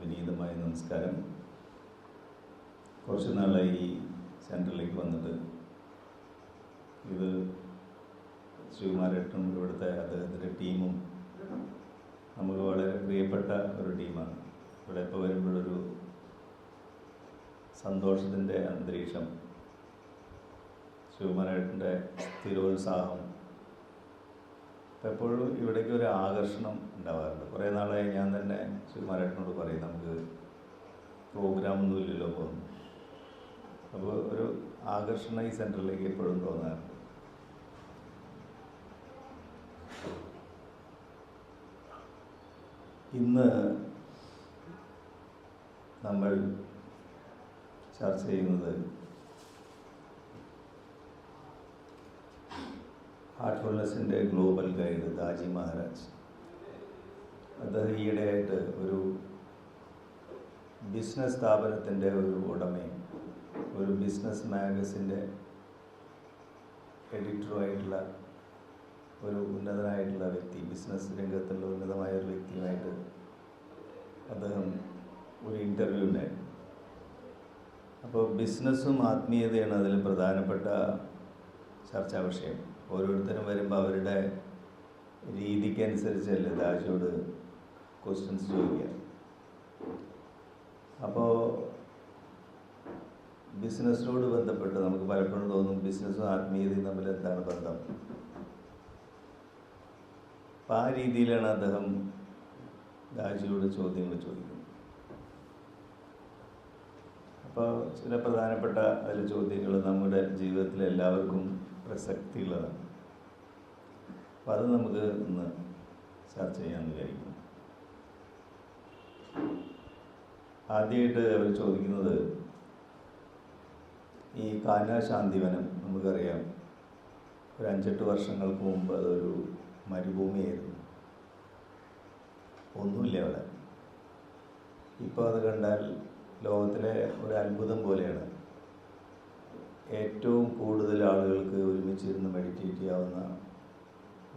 വിനീതമായ നമസ്കാരം. കുറച്ച് നാളായി ഈ സെൻറ്ററിലേക്ക് വന്നിട്ട്. ഇത് ശ്രീകുമാരേട്ടനും ഇവിടുത്തെ അദ്ദേഹത്തിൻ്റെ ടീമും നമുക്ക് വളരെ പ്രിയപ്പെട്ട ഒരു ടീമാണ്. ഇവിടെ ഇപ്പോൾ വരുമ്പോഴൊരു സന്തോഷത്തിൻ്റെ അന്തരീക്ഷം, ശ്രീകുമാരേട്ടൻ്റെ സ്ഥിരോത്സാഹം, എപ്പോഴും ഇവിടേക്ക് ഒരു ആകർഷണം ഉണ്ടാവാറുണ്ട്. കുറേ നാളായി ഞാൻ തന്നെ ശ്രീകുമാരേട്ടനോട് പറയും, നമുക്ക് പ്രോഗ്രാമൊന്നും ഇല്ലല്ലോ പോകുന്നു. അപ്പോൾ ഒരു ആകർഷണം ഈ സെൻറ്ററിലേക്ക് എപ്പോഴും തോന്നാറുണ്ട്. ഇന്ന് നമ്മൾ ചർച്ച ചെയ്യുന്നത് ഹാർട്ട്ഫുൾനെസ്സിൻ്റെ ഗ്ലോബൽ ഗൈഡ് ദാജി മഹാരാജ്. അദ്ദേഹം ഈയിടെയായിട്ട് ഒരു ബിസിനസ് സ്ഥാപനത്തിൻ്റെ ഒരു ഉടമയും ഒരു ബിസിനസ് മാഗസിൻ്റെ എഡിറ്ററുമായിട്ടുള്ള ഒരു ഉന്നതനായിട്ടുള്ള വ്യക്തി, ബിസിനസ് രംഗത്തുള്ള ഉന്നതമായ ഒരു വ്യക്തിയുമായിട്ട് അദ്ദേഹം ഒരു ഇൻ്റർവ്യൂ ഉണ്ടായിരുന്നു. അപ്പോൾ ബിസിനസ്സും ആത്മീയതയാണ് അതിൽ പ്രധാനപ്പെട്ട ചർച്ചാ വിഷയം. ഓരോരുത്തരും വരുമ്പോൾ അവരുടെ രീതിക്കനുസരിച്ചല്ലേ ദാജിയോട് ക്വസ്റ്റ്യൻസ് ചോദിക്കുക. അപ്പോൾ ബിസിനസ്സിനോട് ബന്ധപ്പെട്ട് നമുക്ക് പലപ്പോഴും തോന്നും ബിസിനസ്സും ആത്മീയതയും തമ്മിൽ എന്താണ് ബന്ധം. അപ്പം ആ രീതിയിലാണ് അദ്ദേഹം ദാജിയോട് ചോദ്യങ്ങൾ ചോദിക്കുന്നത്. അപ്പോൾ ചില പ്രധാനപ്പെട്ട അതിലെ ചോദ്യങ്ങൾ നമ്മുടെ ജീവിതത്തിൽ എല്ലാവർക്കും പ്രസക്തിയുള്ളതാണ്. അപ്പം അത് നമുക്ക് ഇന്ന് ചർച്ച ചെയ്യാമെന്ന് വിചാരിക്കുന്നു. ആദ്യമായിട്ട് അവർ ചോദിക്കുന്നത്, ഈ കാന ശാന്തിവനം നമുക്കറിയാം, ഒരു 5-8 വർഷങ്ങൾക്ക് മുമ്പ് അതൊരു മരുഭൂമിയായിരുന്നു, ഒന്നുമില്ല അവിടെ. ഇപ്പോൾ അത് കണ്ടാൽ ലോകത്തിലെ ഒരു അത്ഭുതം പോലെയാണ്. ഏറ്റവും കൂടുതൽ ആളുകൾക്ക് ഒരുമിച്ചിരുന്ന് മെഡിറ്റേറ്റ് ചെയ്യാവുന്ന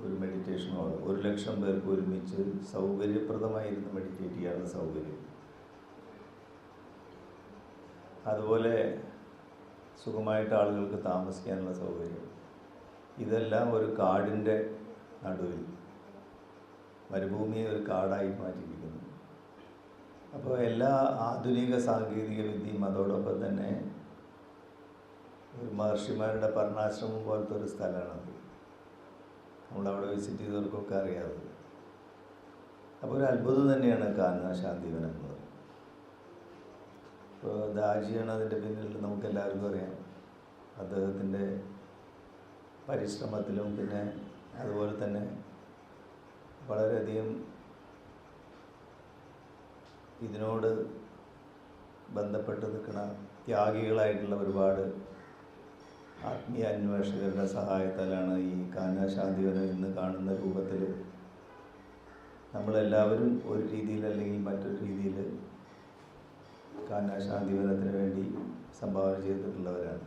ഒരു മെഡിറ്റേഷൻ ഹോൾ, 1,00,000 പേർക്ക് ഒരുമിച്ച് സൗകര്യപ്രദമായിരുന്ന് മെഡിറ്റേറ്റ് ചെയ്യാനുള്ള സൗകര്യം, അതുപോലെ സുഖമായിട്ട് ആളുകൾക്ക് താമസിക്കാനുള്ള സൗകര്യം, ഇതെല്ലാം ഒരു കാടിൻ്റെ നടുവിൽ, മരുഭൂമിയെ ഒരു കാടായി മാറ്റിയിരിക്കുന്നു. അപ്പോൾ എല്ലാ ആധുനിക സാങ്കേതിക വിദ്യയും അതോടൊപ്പം തന്നെ ഒരു മഹർഷിമാരുടെ പർണാശ്രമം പോലത്തെ ഒരു സ്ഥലമാണത്. നമ്മളവിടെ വിസിറ്റ് ചെയ്തവർക്കൊക്കെ അറിയാവുന്നത്. അപ്പോൾ ഒരു അത്ഭുതം തന്നെയാണ് കാന ശാന്തിവനം എന്ന് പറയുന്നത്. ഇപ്പോൾ ദാജിയാണ് അതിൻ്റെ പിന്നിൽ, നമുക്കെല്ലാവർക്കും അറിയാം. അദ്ദേഹത്തിൻ്റെ പരിശ്രമത്തിലും പിന്നെ അതുപോലെ തന്നെ വളരെയധികം ഇതിനോട് ബന്ധപ്പെട്ട് നിൽക്കുന്ന ത്യാഗികളായിട്ടുള്ള ഒരുപാട് ആത്മീയ അന്വേഷകരുടെ സഹായത്താലാണ് ഈ കാന ശാന്തിവനം ഇന്ന് കാണുന്ന രൂപത്തിൽ നമ്മളെല്ലാവരും ഒരു രീതിയിൽ അല്ലെങ്കിൽ മറ്റൊരു രീതിയിൽ കാന ശാന്തിവനത്തിന് വേണ്ടി സംഭാവന ചെയ്തിട്ടുള്ളവരാണ്.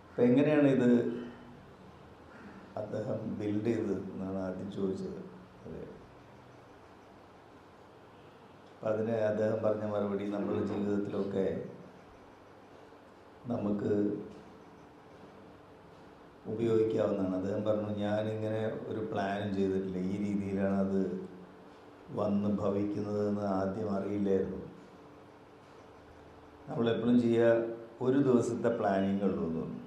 അപ്പം എങ്ങനെയാണ് ഇത് അദ്ദേഹം ബിൽഡ് ചെയ്തത് എന്നാണ് ആദ്യം ചോദിച്ചത്. അതെ, അപ്പം അതിന് അദ്ദേഹം പറഞ്ഞ മറുപടി, നമ്മുടെ ജീവിതത്തിലൊക്കെ നമുക്ക് ഉപയോഗിക്കാവുന്നതാണ്. അദ്ദേഹം പറഞ്ഞു, ഞാനിങ്ങനെ ഒരു പ്ലാനും ചെയ്തിട്ടില്ല, ഈ രീതിയിലാണ് അത് വന്ന് ഭവിക്കുന്നതെന്ന് ആദ്യം അറിയില്ലായിരുന്നു. നമ്മളെപ്പോഴും ചെയ്യുക, ഒരു ദിവസത്തെ പ്ലാനിങ് ഉള്ളൂ എന്ന് തോന്നുന്നു.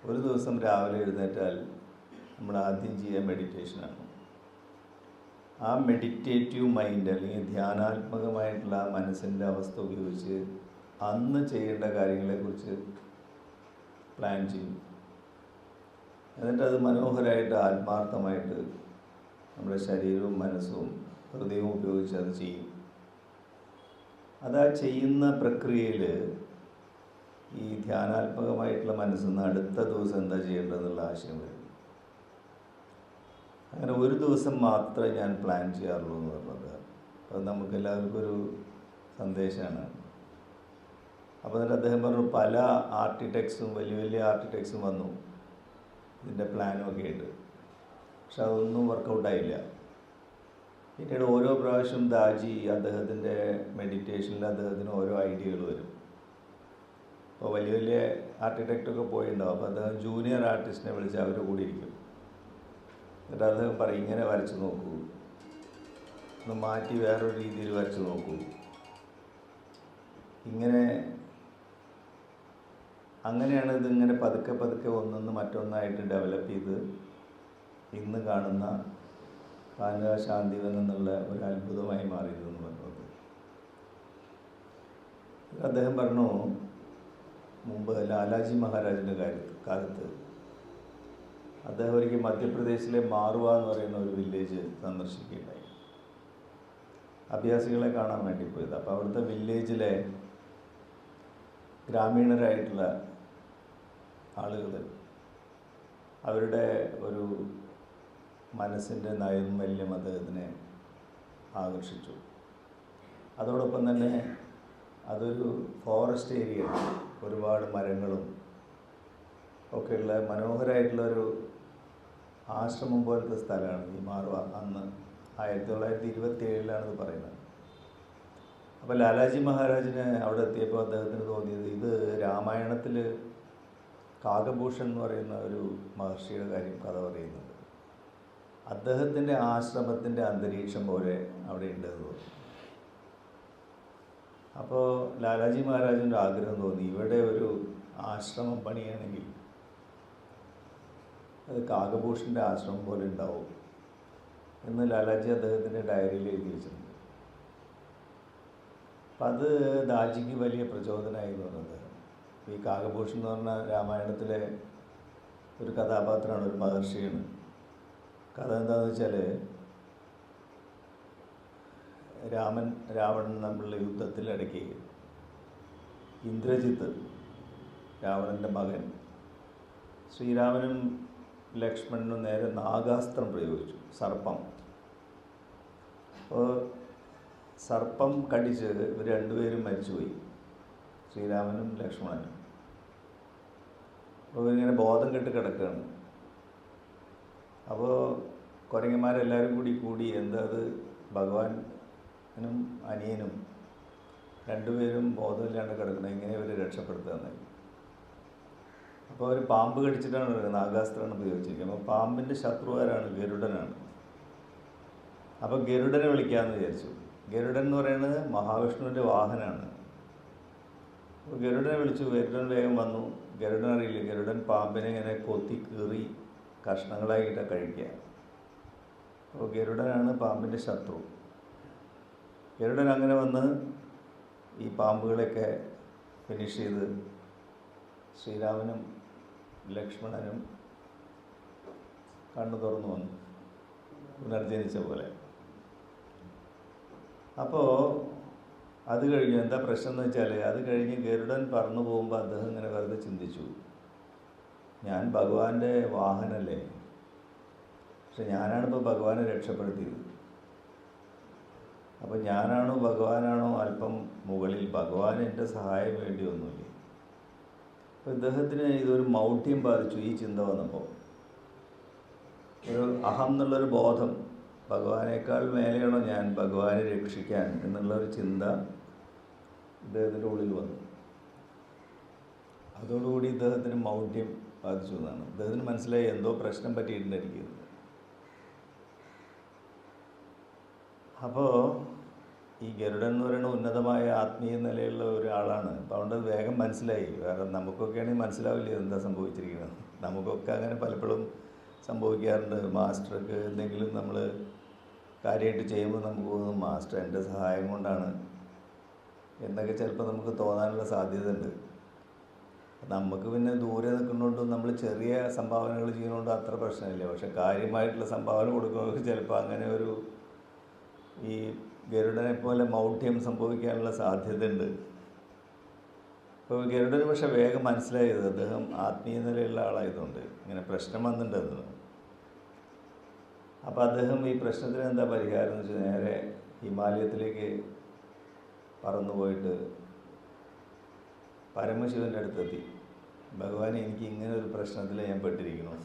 ഒരു ദിവസം രാവിലെ എഴുന്നേറ്റാൽ നമ്മൾ ആദ്യം ചെയ്യുക മെഡിറ്റേഷനാണ്. ആ മെഡിറ്റേറ്റീവ് മൈൻഡ് അല്ലെങ്കിൽ ധ്യാനാത്മകമായിട്ടുള്ള ആ മനസ്സിൻ്റെ അവസ്ഥ ഉപയോഗിച്ച് അന്ന് ചെയ്യേണ്ട കാര്യങ്ങളെക്കുറിച്ച് പ്ലാൻ ചെയ്യും. എന്നിട്ട് അത് മനോഹരമായിട്ട് ആത്മാർത്ഥമായിട്ട് നമ്മുടെ ശരീരവും മനസ്സും ഹൃദയവും ഉപയോഗിച്ച് അത് ചെയ്യും. അത് ആ ചെയ്യുന്ന പ്രക്രിയയിൽ ഈ ധ്യാനാത്മകമായിട്ടുള്ള മനസ്സിൽ നിന്ന് അടുത്ത ദിവസം എന്താ ചെയ്യേണ്ടതെന്നുള്ള ആശയം വരും. അങ്ങനെ ഒരു ദിവസം മാത്രമേ ഞാൻ പ്ലാൻ ചെയ്യാറുള്ളൂ എന്ന് പറഞ്ഞത്. അത് നമുക്കെല്ലാവർക്കും ഒരു സന്ദേശമാണ്. അപ്പോൾ എന്നിട്ട് അദ്ദേഹം പറഞ്ഞു, പല ആർക്കിടെക്ട്സും വലിയ വലിയ ആർക്കിടെക്ട്സും വന്നു ഇതിൻ്റെ പ്ലാനും ഒക്കെ ആയിട്ട്, പക്ഷെ അതൊന്നും വർക്കൗട്ടായില്ല. പിന്നീട് ഓരോ പ്രാവശ്യം ദാജി അദ്ദേഹത്തിൻ്റെ മെഡിറ്റേഷനിൽ അദ്ദേഹത്തിന് ഓരോ ഐഡിയകൾ വരും. അപ്പോൾ വലിയ വലിയ ആർക്കിടെക്റ്റൊക്കെ പോയിട്ടുണ്ടാവും. അപ്പോൾ അദ്ദേഹം ജൂനിയർ ആർട്ടിസ്റ്റിനെ വിളിച്ച് അവർ കൂടി ഇരിക്കും. എന്നിട്ട് അദ്ദേഹം പറയും, ഇങ്ങനെ വരച്ച് നോക്കൂ, ഒന്ന് മാറ്റി വേറൊരു രീതിയിൽ വരച്ച് നോക്കൂ, അങ്ങനെയാണ് ഇതിങ്ങനെ പതുക്കെ പതുക്കെ ഒന്നൊന്ന് മറ്റൊന്നായിട്ട് ഡെവലപ്പ് ചെയ്ത് ഇന്ന് കാണുന്ന കാൻഹ ശാന്തിവൻ എന്നുള്ള ഒരു അത്ഭുതമായി മാറിയതെന്ന് പറഞ്ഞത്. അദ്ദേഹം പറഞ്ഞു, മുമ്പ് ലാലാജി മഹാരാജിൻ്റെ കാലത്ത് അദ്ദേഹം ഒരിക്കൽ മധ്യപ്രദേശിലെ മാർവ എന്ന് പറയുന്ന ഒരു വില്ലേജ് സന്ദർശിക്കുകയുണ്ടായി. അഭ്യാസികളെ കാണാൻ വേണ്ടി പോയത്. അപ്പോൾ അവിടുത്തെ വില്ലേജിലെ ഗ്രാമീണരായിട്ടുള്ള ആളുകൾ അവരുടെ ഒരു മനസ്സിൻ്റെ നൈർമല്യം അദ്ദേഹത്തിനെ ആകർഷിച്ചു. അതോടൊപ്പം തന്നെ അതൊരു ഫോറസ്റ്റ് ഏരിയ, ഒരുപാട് മരങ്ങളും ഒക്കെയുള്ള മനോഹരമായിട്ടുള്ളൊരു ആശ്രമം പോലത്തെ സ്ഥലമാണ് ഈ മാർവ. അന്ന് 1927 പറയുന്നത്. അപ്പോൾ ലാലാജി മഹാരാജിന് അവിടെ എത്തിയപ്പോൾ അദ്ദേഹത്തിന് തോന്നിയത്, ഇത് രാമായണത്തിൽ കാകഭൂഷൻ എന്ന് പറയുന്ന ഒരു മഹർഷിയുടെ കഥ പറയുന്നുണ്ട്. അദ്ദേഹത്തിൻ്റെ ആശ്രമത്തിൻ്റെ അന്തരീക്ഷം പോലെ അവിടെ ഉണ്ടെന്ന് തോന്നി. അപ്പോൾ ലാലാജി മഹാരാജിൻ്റെ ആഗ്രഹം തോന്നി, ഇവിടെ ഒരു ആശ്രമം പണിയണമെങ്കിൽ അത് കാകഭൂഷൻ്റെ ആശ്രമം പോലെ ഉണ്ടാവും എന്ന് ലാലാജി അദ്ദേഹത്തിൻ്റെ ഡയറിയിൽ എഴുതി വെച്ചിട്ടുണ്ട്. അപ്പം അത് ദാജിക്ക് വലിയ പ്രചോദനമായി തോന്നുന്നത്. ഈ കാകഭൂഷൻ എന്ന് പറഞ്ഞാൽ രാമായണത്തിലെ ഒരു കഥാപാത്രമാണ്, ഒരു മഹർഷിയാണ്. കഥ എന്താണെന്ന് വെച്ചാൽ, രാവണൻ തമ്മിലുള്ള യുദ്ധത്തിലിടയ്ക്ക് ഇന്ദ്രജിത്ത്, രാവണൻ്റെ മകൻ, ശ്രീരാമനും ലക്ഷ്മണനും നേരെ നാഗാസ്ത്രം പ്രയോഗിച്ചു, സർപ്പം. അപ്പോൾ സർപ്പം കടിച്ച് ഇവർ രണ്ടുപേരും മരിച്ചുപോയി, ശ്രീരാമനും ലക്ഷ്മണനും. അപ്പോൾ ഇങ്ങനെ ബോധം കെട്ട് കിടക്കുകയാണ്. അപ്പോൾ കുരങ്ങന്മാരെല്ലാവരും കൂടി എന്താ അത് ഭഗവാനും അനിയനും രണ്ടുപേരും ബോധമില്ലാണ്ട് കിടക്കുന്നത്, എങ്ങനെ ഇവർ രക്ഷപ്പെടുത്തുകയെന്നായി. അപ്പോൾ അവർ പാമ്പ് കടിച്ചിട്ടാണ് നാഗാസ്ത്രമാണ് ഉപയോഗിച്ചിരിക്കുന്നത്. അപ്പോൾ പാമ്പിൻ്റെ ശത്രു ആരാണ്? ഗരുഡനാണ്. അപ്പോൾ ഗരുഡനെ വിളിക്കാമെന്ന് വിചാരിച്ചു. ഗരുഡൻ എന്ന് പറയുന്നത് മഹാവിഷ്ണുവിൻ്റെ വാഹനമാണ്. അപ്പോൾ ഗരുഡനെ വിളിച്ചു. ഗരുഡൻ വേഗം വന്നു. ഗരുഡൻ അറിയില്ല, ഗരുഡൻ പാമ്പിനെ ഇങ്ങനെ കൊത്തി കീറി കഷ്ണങ്ങളായിട്ടാണ് കഴിക്കുക. അപ്പോൾ ഗരുഡനാണ് പാമ്പിൻ്റെ ശത്രു. ഗരുഡൻ അങ്ങനെ വന്ന് ഈ പാമ്പുകളെയൊക്കെ ഫിനിഷ് ചെയ്ത് ശ്രീരാമനും ലക്ഷ്മണനും കണ്ണു തുറന്നു വന്നു, പുനർജനിച്ച പോലെ. അപ്പോൾ അത് കഴിഞ്ഞ് എന്താ പ്രശ്നം എന്ന് വെച്ചാൽ, അത് കഴിഞ്ഞ് ഗരുഡൻ പറന്നു പോകുമ്പോൾ അദ്ദേഹം ഇങ്ങനെ വെറുതെ ചിന്തിച്ചു, ഞാൻ ഭഗവാന്റെ വാഹനല്ലേ, പക്ഷെ ഞാനാണിപ്പോൾ ഭഗവാനെ രക്ഷപ്പെടുത്തിയത്. അപ്പോൾ ഞാനാണോ ഭഗവാനാണോ അല്പം മുകളിൽ, ഭഗവാൻ എൻ്റെ സഹായം വേണ്ടി ഒന്നുമില്ല. അപ്പോൾ ഇദ്ദേഹത്തിന് ഇതൊരു മൗഢ്യം ബാധിച്ചു. ഈ ചിന്ത വന്നപ്പോൾ ഒരു അഹം എന്നുള്ളൊരു ബോധം, ഭഗവാനേക്കാൾ മേലെയാണോ ഞാൻ ഭഗവാനെ രക്ഷിക്കാൻ എന്നുള്ളൊരു ചിന്ത ഇദ്ദേഹത്തിൻ്റെ ഉള്ളിൽ വന്നു. അതോടുകൂടി ഇദ്ദേഹത്തിന് മൗഢ്യം ബാധിച്ചു എന്നാണ്. ഇദ്ദേഹത്തിന് മനസ്സിലായി എന്തോ പ്രശ്നം പറ്റിയിട്ടുണ്ടായിരിക്കുന്നത്. അപ്പോൾ ഈ ഗരുഡൻ എന്ന് പറയുന്ന ഉന്നതമായ ആത്മീയ നിലയുള്ള ഒരാളാണ്. അപ്പോൾ അതുകൊണ്ട് വേഗം മനസ്സിലായി. വേറെ നമുക്കൊക്കെ ആണെങ്കിൽ മനസ്സിലാവില്ല എന്താ സംഭവിച്ചിരിക്കുന്നത്. നമുക്കൊക്കെ അങ്ങനെ പലപ്പോഴും സംഭവിക്കാറുണ്ട്. മാസ്റ്റർക്ക് എന്തെങ്കിലും നമ്മൾ കാര്യമായിട്ട് ചെയ്യുമ്പോൾ നമുക്ക് തോന്നും മാസ്റ്റർ എൻ്റെ സഹായം കൊണ്ടാണ് എന്നൊക്കെ ചിലപ്പോൾ നമുക്ക് തോന്നാനുള്ള സാധ്യത ഉണ്ട്. നമുക്ക് പിന്നെ ദൂരെ നിൽക്കുന്നതുകൊണ്ടും നമ്മൾ ചെറിയ സംഭാവനകൾ ചെയ്യുന്നതുകൊണ്ട് അത്ര പ്രശ്നമില്ല. പക്ഷെ കാര്യമായിട്ടുള്ള സംഭാവന കൊടുക്കുന്നവർക്ക് ചിലപ്പോൾ അങ്ങനെ ഒരു ഈ ഗരുഡനെ പോലെ മൗഢ്യം സംഭവിക്കാനുള്ള സാധ്യത ഉണ്ട്. അപ്പോൾ ഗരുഡന് പക്ഷെ വേഗം മനസ്സിലായത് അദ്ദേഹം ആത്മീയ നിലയുള്ള ആളായതുകൊണ്ട് ഇങ്ങനെ പ്രശ്നം വന്നിട്ടുണ്ടെന്ന്. അപ്പോൾ അദ്ദേഹം ഈ പ്രശ്നത്തിന് എന്താ പരിഹാരം എന്ന് വെച്ചാൽ നേരെ ഹിമാലയത്തിലേക്ക് പറന്നു പോയിട്ട് പരമശിവൻ്റെ അടുത്തെത്തി. ഭഗവാൻ, എനിക്ക് ഇങ്ങനെ ഒരു പ്രശ്നത്തിൽ ഞാൻ പെട്ടിരിക്കുന്നു.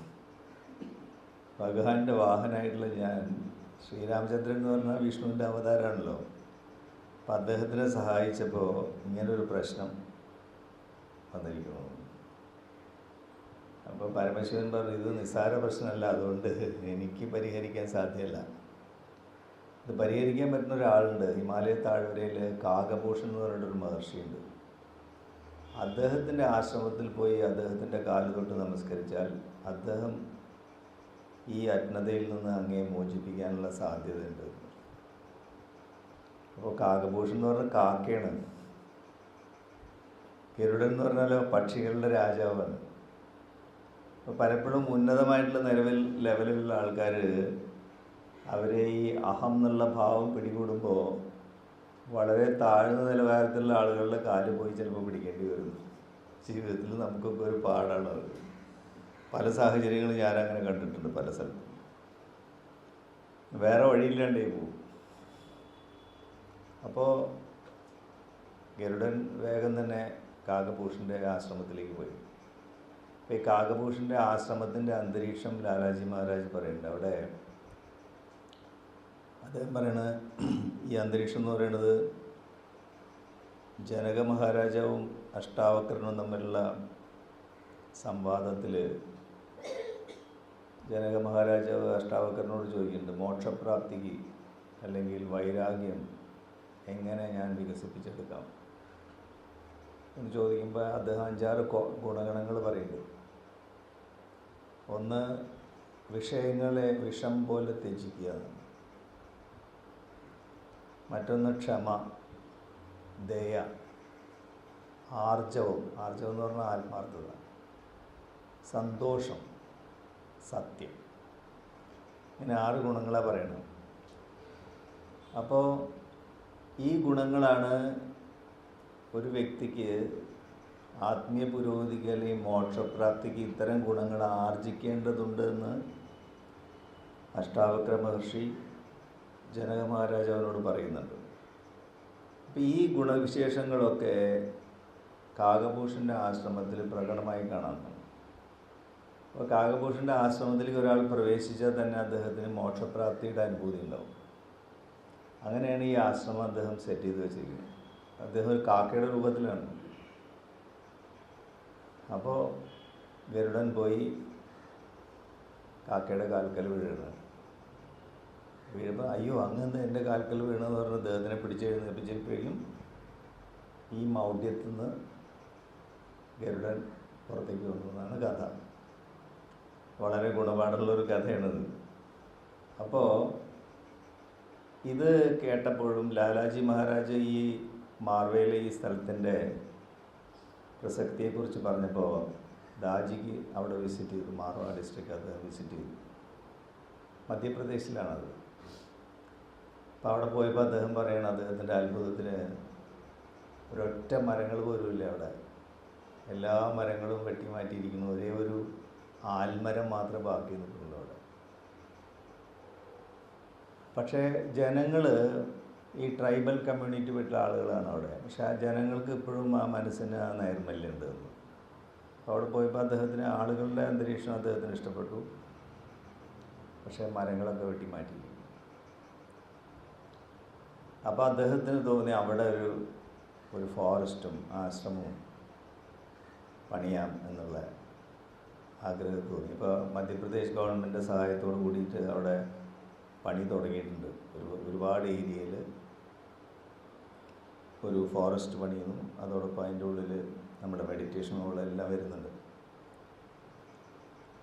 ഭഗവാന്റെ വാഹനമായിട്ടുള്ള ഞാൻ ശ്രീരാമചന്ദ്രൻ എന്ന് പറഞ്ഞാൽ വിഷ്ണുവിൻ്റെ അവതാരമാണല്ലോ. അപ്പം അദ്ദേഹത്തിനെ സഹായിച്ചപ്പോൾ ഇങ്ങനൊരു പ്രശ്നം വന്നിരിക്കുന്നു. അപ്പോൾ പരമശിവൻ പറഞ്ഞു, ഇത് നിസ്സാര പ്രശ്നമല്ല, അതുകൊണ്ട് എനിക്ക് പരിഹരിക്കാൻ സാധ്യമല്ല. ഇത് പരിഹരിക്കാൻ പറ്റുന്ന ഒരാളുണ്ട്. ഹിമാലയ താഴ്വരയിൽ കാകഭൂഷൻ എന്ന് പറഞ്ഞിട്ടൊരു മഹർഷിയുണ്ട്. അദ്ദേഹത്തിൻ്റെ ആശ്രമത്തിൽ പോയി അദ്ദേഹത്തിൻ്റെ കാല് തൊട്ട് നമസ്കരിച്ചാൽ അദ്ദേഹം ഈ അജ്ഞതയിൽ നിന്ന് അങ്ങേ മോചിപ്പിക്കാനുള്ള സാധ്യതയുണ്ട്. അപ്പോൾ കാകഭൂഷൻ എന്ന് പറഞ്ഞാൽ കാക്കയാണ്. ഗരുഡൻ എന്ന് പറഞ്ഞാലോ പക്ഷികളുടെ രാജാവാണ്. അപ്പോൾ പലപ്പോഴും ഉന്നതമായിട്ടുള്ള ലെവലിലുള്ള ആൾക്കാർ അവരെ ഈ അഹം എന്നുള്ള ഭാവം പിടികൂടുമ്പോൾ വളരെ താഴ്ന്ന നിലവാരത്തിലുള്ള ആളുകളുടെ കാല് പോയി ചിലപ്പോൾ പിടിക്കേണ്ടി വരുന്നു. ജീവിതത്തിൽ നമുക്കൊക്കെ ഒരു പാടാണ് അത്. പല സാഹചര്യങ്ങളും ഞാനങ്ങനെ കണ്ടിട്ടുണ്ട് പല സ്ഥലത്തും. വേറെ വഴിയില്ലാണ്ടേ പോകും. അപ്പോൾ ഗരുഡൻ വേഗം തന്നെ കാകഭൂഷൻ്റെ ആശ്രമത്തിലേക്ക് പോയി. അപ്പോൾ ഈ കാകഭൂഷൻ്റെ ആശ്രമത്തിൻ്റെ അന്തരീക്ഷം ലാലാജി മഹാരാജ് പറയുന്നുണ്ട്. അവിടെ അദ്ദേഹം പറയണത്, ഈ അന്തരീക്ഷം എന്ന് പറയുന്നത് ജനക മഹാരാജാവും അഷ്ടാവക്രനും തമ്മിലുള്ള സംവാദത്തിൽ ജനക മഹാരാജാവ് അഷ്ടാവക്രനോട് ചോദിക്കുന്നുണ്ട്, മോക്ഷപ്രാപ്തിക്ക് അല്ലെങ്കിൽ വൈരാഗ്യം എങ്ങനെ ഞാൻ വികസിപ്പിച്ചെടുക്കാം എന്ന് ചോദിക്കുമ്പോൾ അദ്ദേഹം 5-6 ഗുണഗണങ്ങൾ പറയുന്നുണ്ട്. ഒന്ന്, വിഷയങ്ങളെ വിഷം പോലെ ത്യജിക്കുക. മറ്റൊന്ന് ക്ഷമ, ദയ, ആർജവം എന്ന് പറഞ്ഞാൽ ആത്മാർത്ഥത, സന്തോഷം, സത്യം. ഇങ്ങനെ 6 ഗുണങ്ങളാണ് പറയുന്നത്. അപ്പോൾ ഈ ഗുണങ്ങളാണ് ഒരു വ്യക്തിക്ക് ആത്മീയ പുരോഗതിക്ക് അല്ലെങ്കിൽ മോക്ഷപ്രാപ്തിക്ക് ഇത്തരം ഗുണങ്ങൾ ആർജിക്കേണ്ടതുണ്ട് എന്ന് അഷ്ടാവക്ര മഹർഷി ജനക മഹാരാജാവിനോട് പറയുന്നുണ്ട്. അപ്പോൾ ഈ ഗുണവിശേഷങ്ങളൊക്കെ കാകഭൂഷൻ്റെ ആശ്രമത്തിൽ പ്രകടമായി കാണാൻ. അപ്പോൾ കാകഭൂഷൻ്റെ ആശ്രമത്തിലേക്ക് ഒരാൾ പ്രവേശിച്ചാൽ തന്നെ അദ്ദേഹത്തിന് മോക്ഷപ്രാപ്തിയുടെ അനുഭൂതി ഉണ്ടാവും. അങ്ങനെയാണ് ഈ ആശ്രമം അദ്ദേഹം സെറ്റ് ചെയ്ത് വെച്ചിരിക്കുന്നത്. അദ്ദേഹം ഒരു കാക്കയുടെ രൂപത്തിലാണ്. അപ്പോൾ ഗരുഡൻ പോയി കാക്കയുടെ കാൽക്കൽ വീഴുന്നത്. വീഴുമ്പോൾ അയ്യോ അങ്ങ് എൻ്റെ കാൽക്കൽ വീണെന്ന് പറഞ്ഞ് അദ്ദേഹത്തിനെ പിടിച്ചെഴുന്നേൽപ്പിച്ചപ്പോഴേക്കും ഈ മൗഢ്യത്തിൽ നിന്ന് ഗരുഡൻ പുറത്തേക്ക് കൊണ്ടുവന്നതാണ് കഥ. വളരെ ഗുണപാടുള്ളൊരു കഥയാണിത്. അപ്പോൾ ഇത് കേട്ടപ്പോഴും ലാലാജി മഹാരാജ് ഈ മാർവയിലെ ഈ സ്ഥലത്തിൻ്റെ പ്രസക്തിയെക്കുറിച്ച് പറഞ്ഞപ്പോൾ ദാജിക്ക് അവിടെ വിസിറ്റ് ചെയ്തു. മാർവ ഡിസ്ട്രിക്റ്റ് അദ്ദേഹം വിസിറ്റ് ചെയ്തു. മധ്യപ്രദേശിലാണത്. അപ്പോൾ അവിടെ പോയപ്പോൾ അദ്ദേഹം പറയണം, അദ്ദേഹത്തിൻ്റെ അത്ഭുതത്തിന് ഒരൊറ്റ മരങ്ങൾ പോലും ഇല്ല അവിടെ. എല്ലാ മരങ്ങളും വെട്ടിമാറ്റിയിരിക്കുന്നു. ഒരേ ഒരു ആൽമരം മാത്രമേ ബാക്കി നിൽക്കുന്നുള്ളൂ അവിടെ. പക്ഷേ ജനങ്ങൾ ഈ ട്രൈബൽ കമ്മ്യൂണിറ്റി പെട്ടുള്ള ആളുകളാണ് അവിടെ. പക്ഷെ ആ ജനങ്ങൾക്ക് ഇപ്പോഴും ആ മനസ്സിന് ആ നൈർമല്യം ഉണ്ട്. അപ്പോൾ അവിടെ പോയപ്പോൾ അദ്ദേഹത്തിന് ആളുകളുടെ അന്തരീക്ഷം അദ്ദേഹത്തിന് ഇഷ്ടപ്പെട്ടു. പക്ഷേ മരങ്ങളൊക്കെ വെട്ടിമാറ്റി. അപ്പോൾ അദ്ദേഹത്തിന് തോന്നി അവിടെ ഒരു ഫോറസ്റ്റും ആശ്രമവും പണിയാം എന്നുള്ള ആഗ്രഹം തോന്നി. ഇപ്പോൾ മധ്യപ്രദേശ് ഗവൺമെൻറ് സഹായത്തോട് കൂടിയിട്ട് അവിടെ പണി തുടങ്ങിയിട്ടുണ്ട്. ഒരുപാട് ഏരിയയിൽ ഒരു ഫോറസ്റ്റ് പണിയുന്നു. അതോടൊപ്പം അതിൻ്റെ ഉള്ളിൽ നമ്മുടെ മെഡിറ്റേഷൻ ഹോളെല്ലാം വരുന്നുണ്ട്.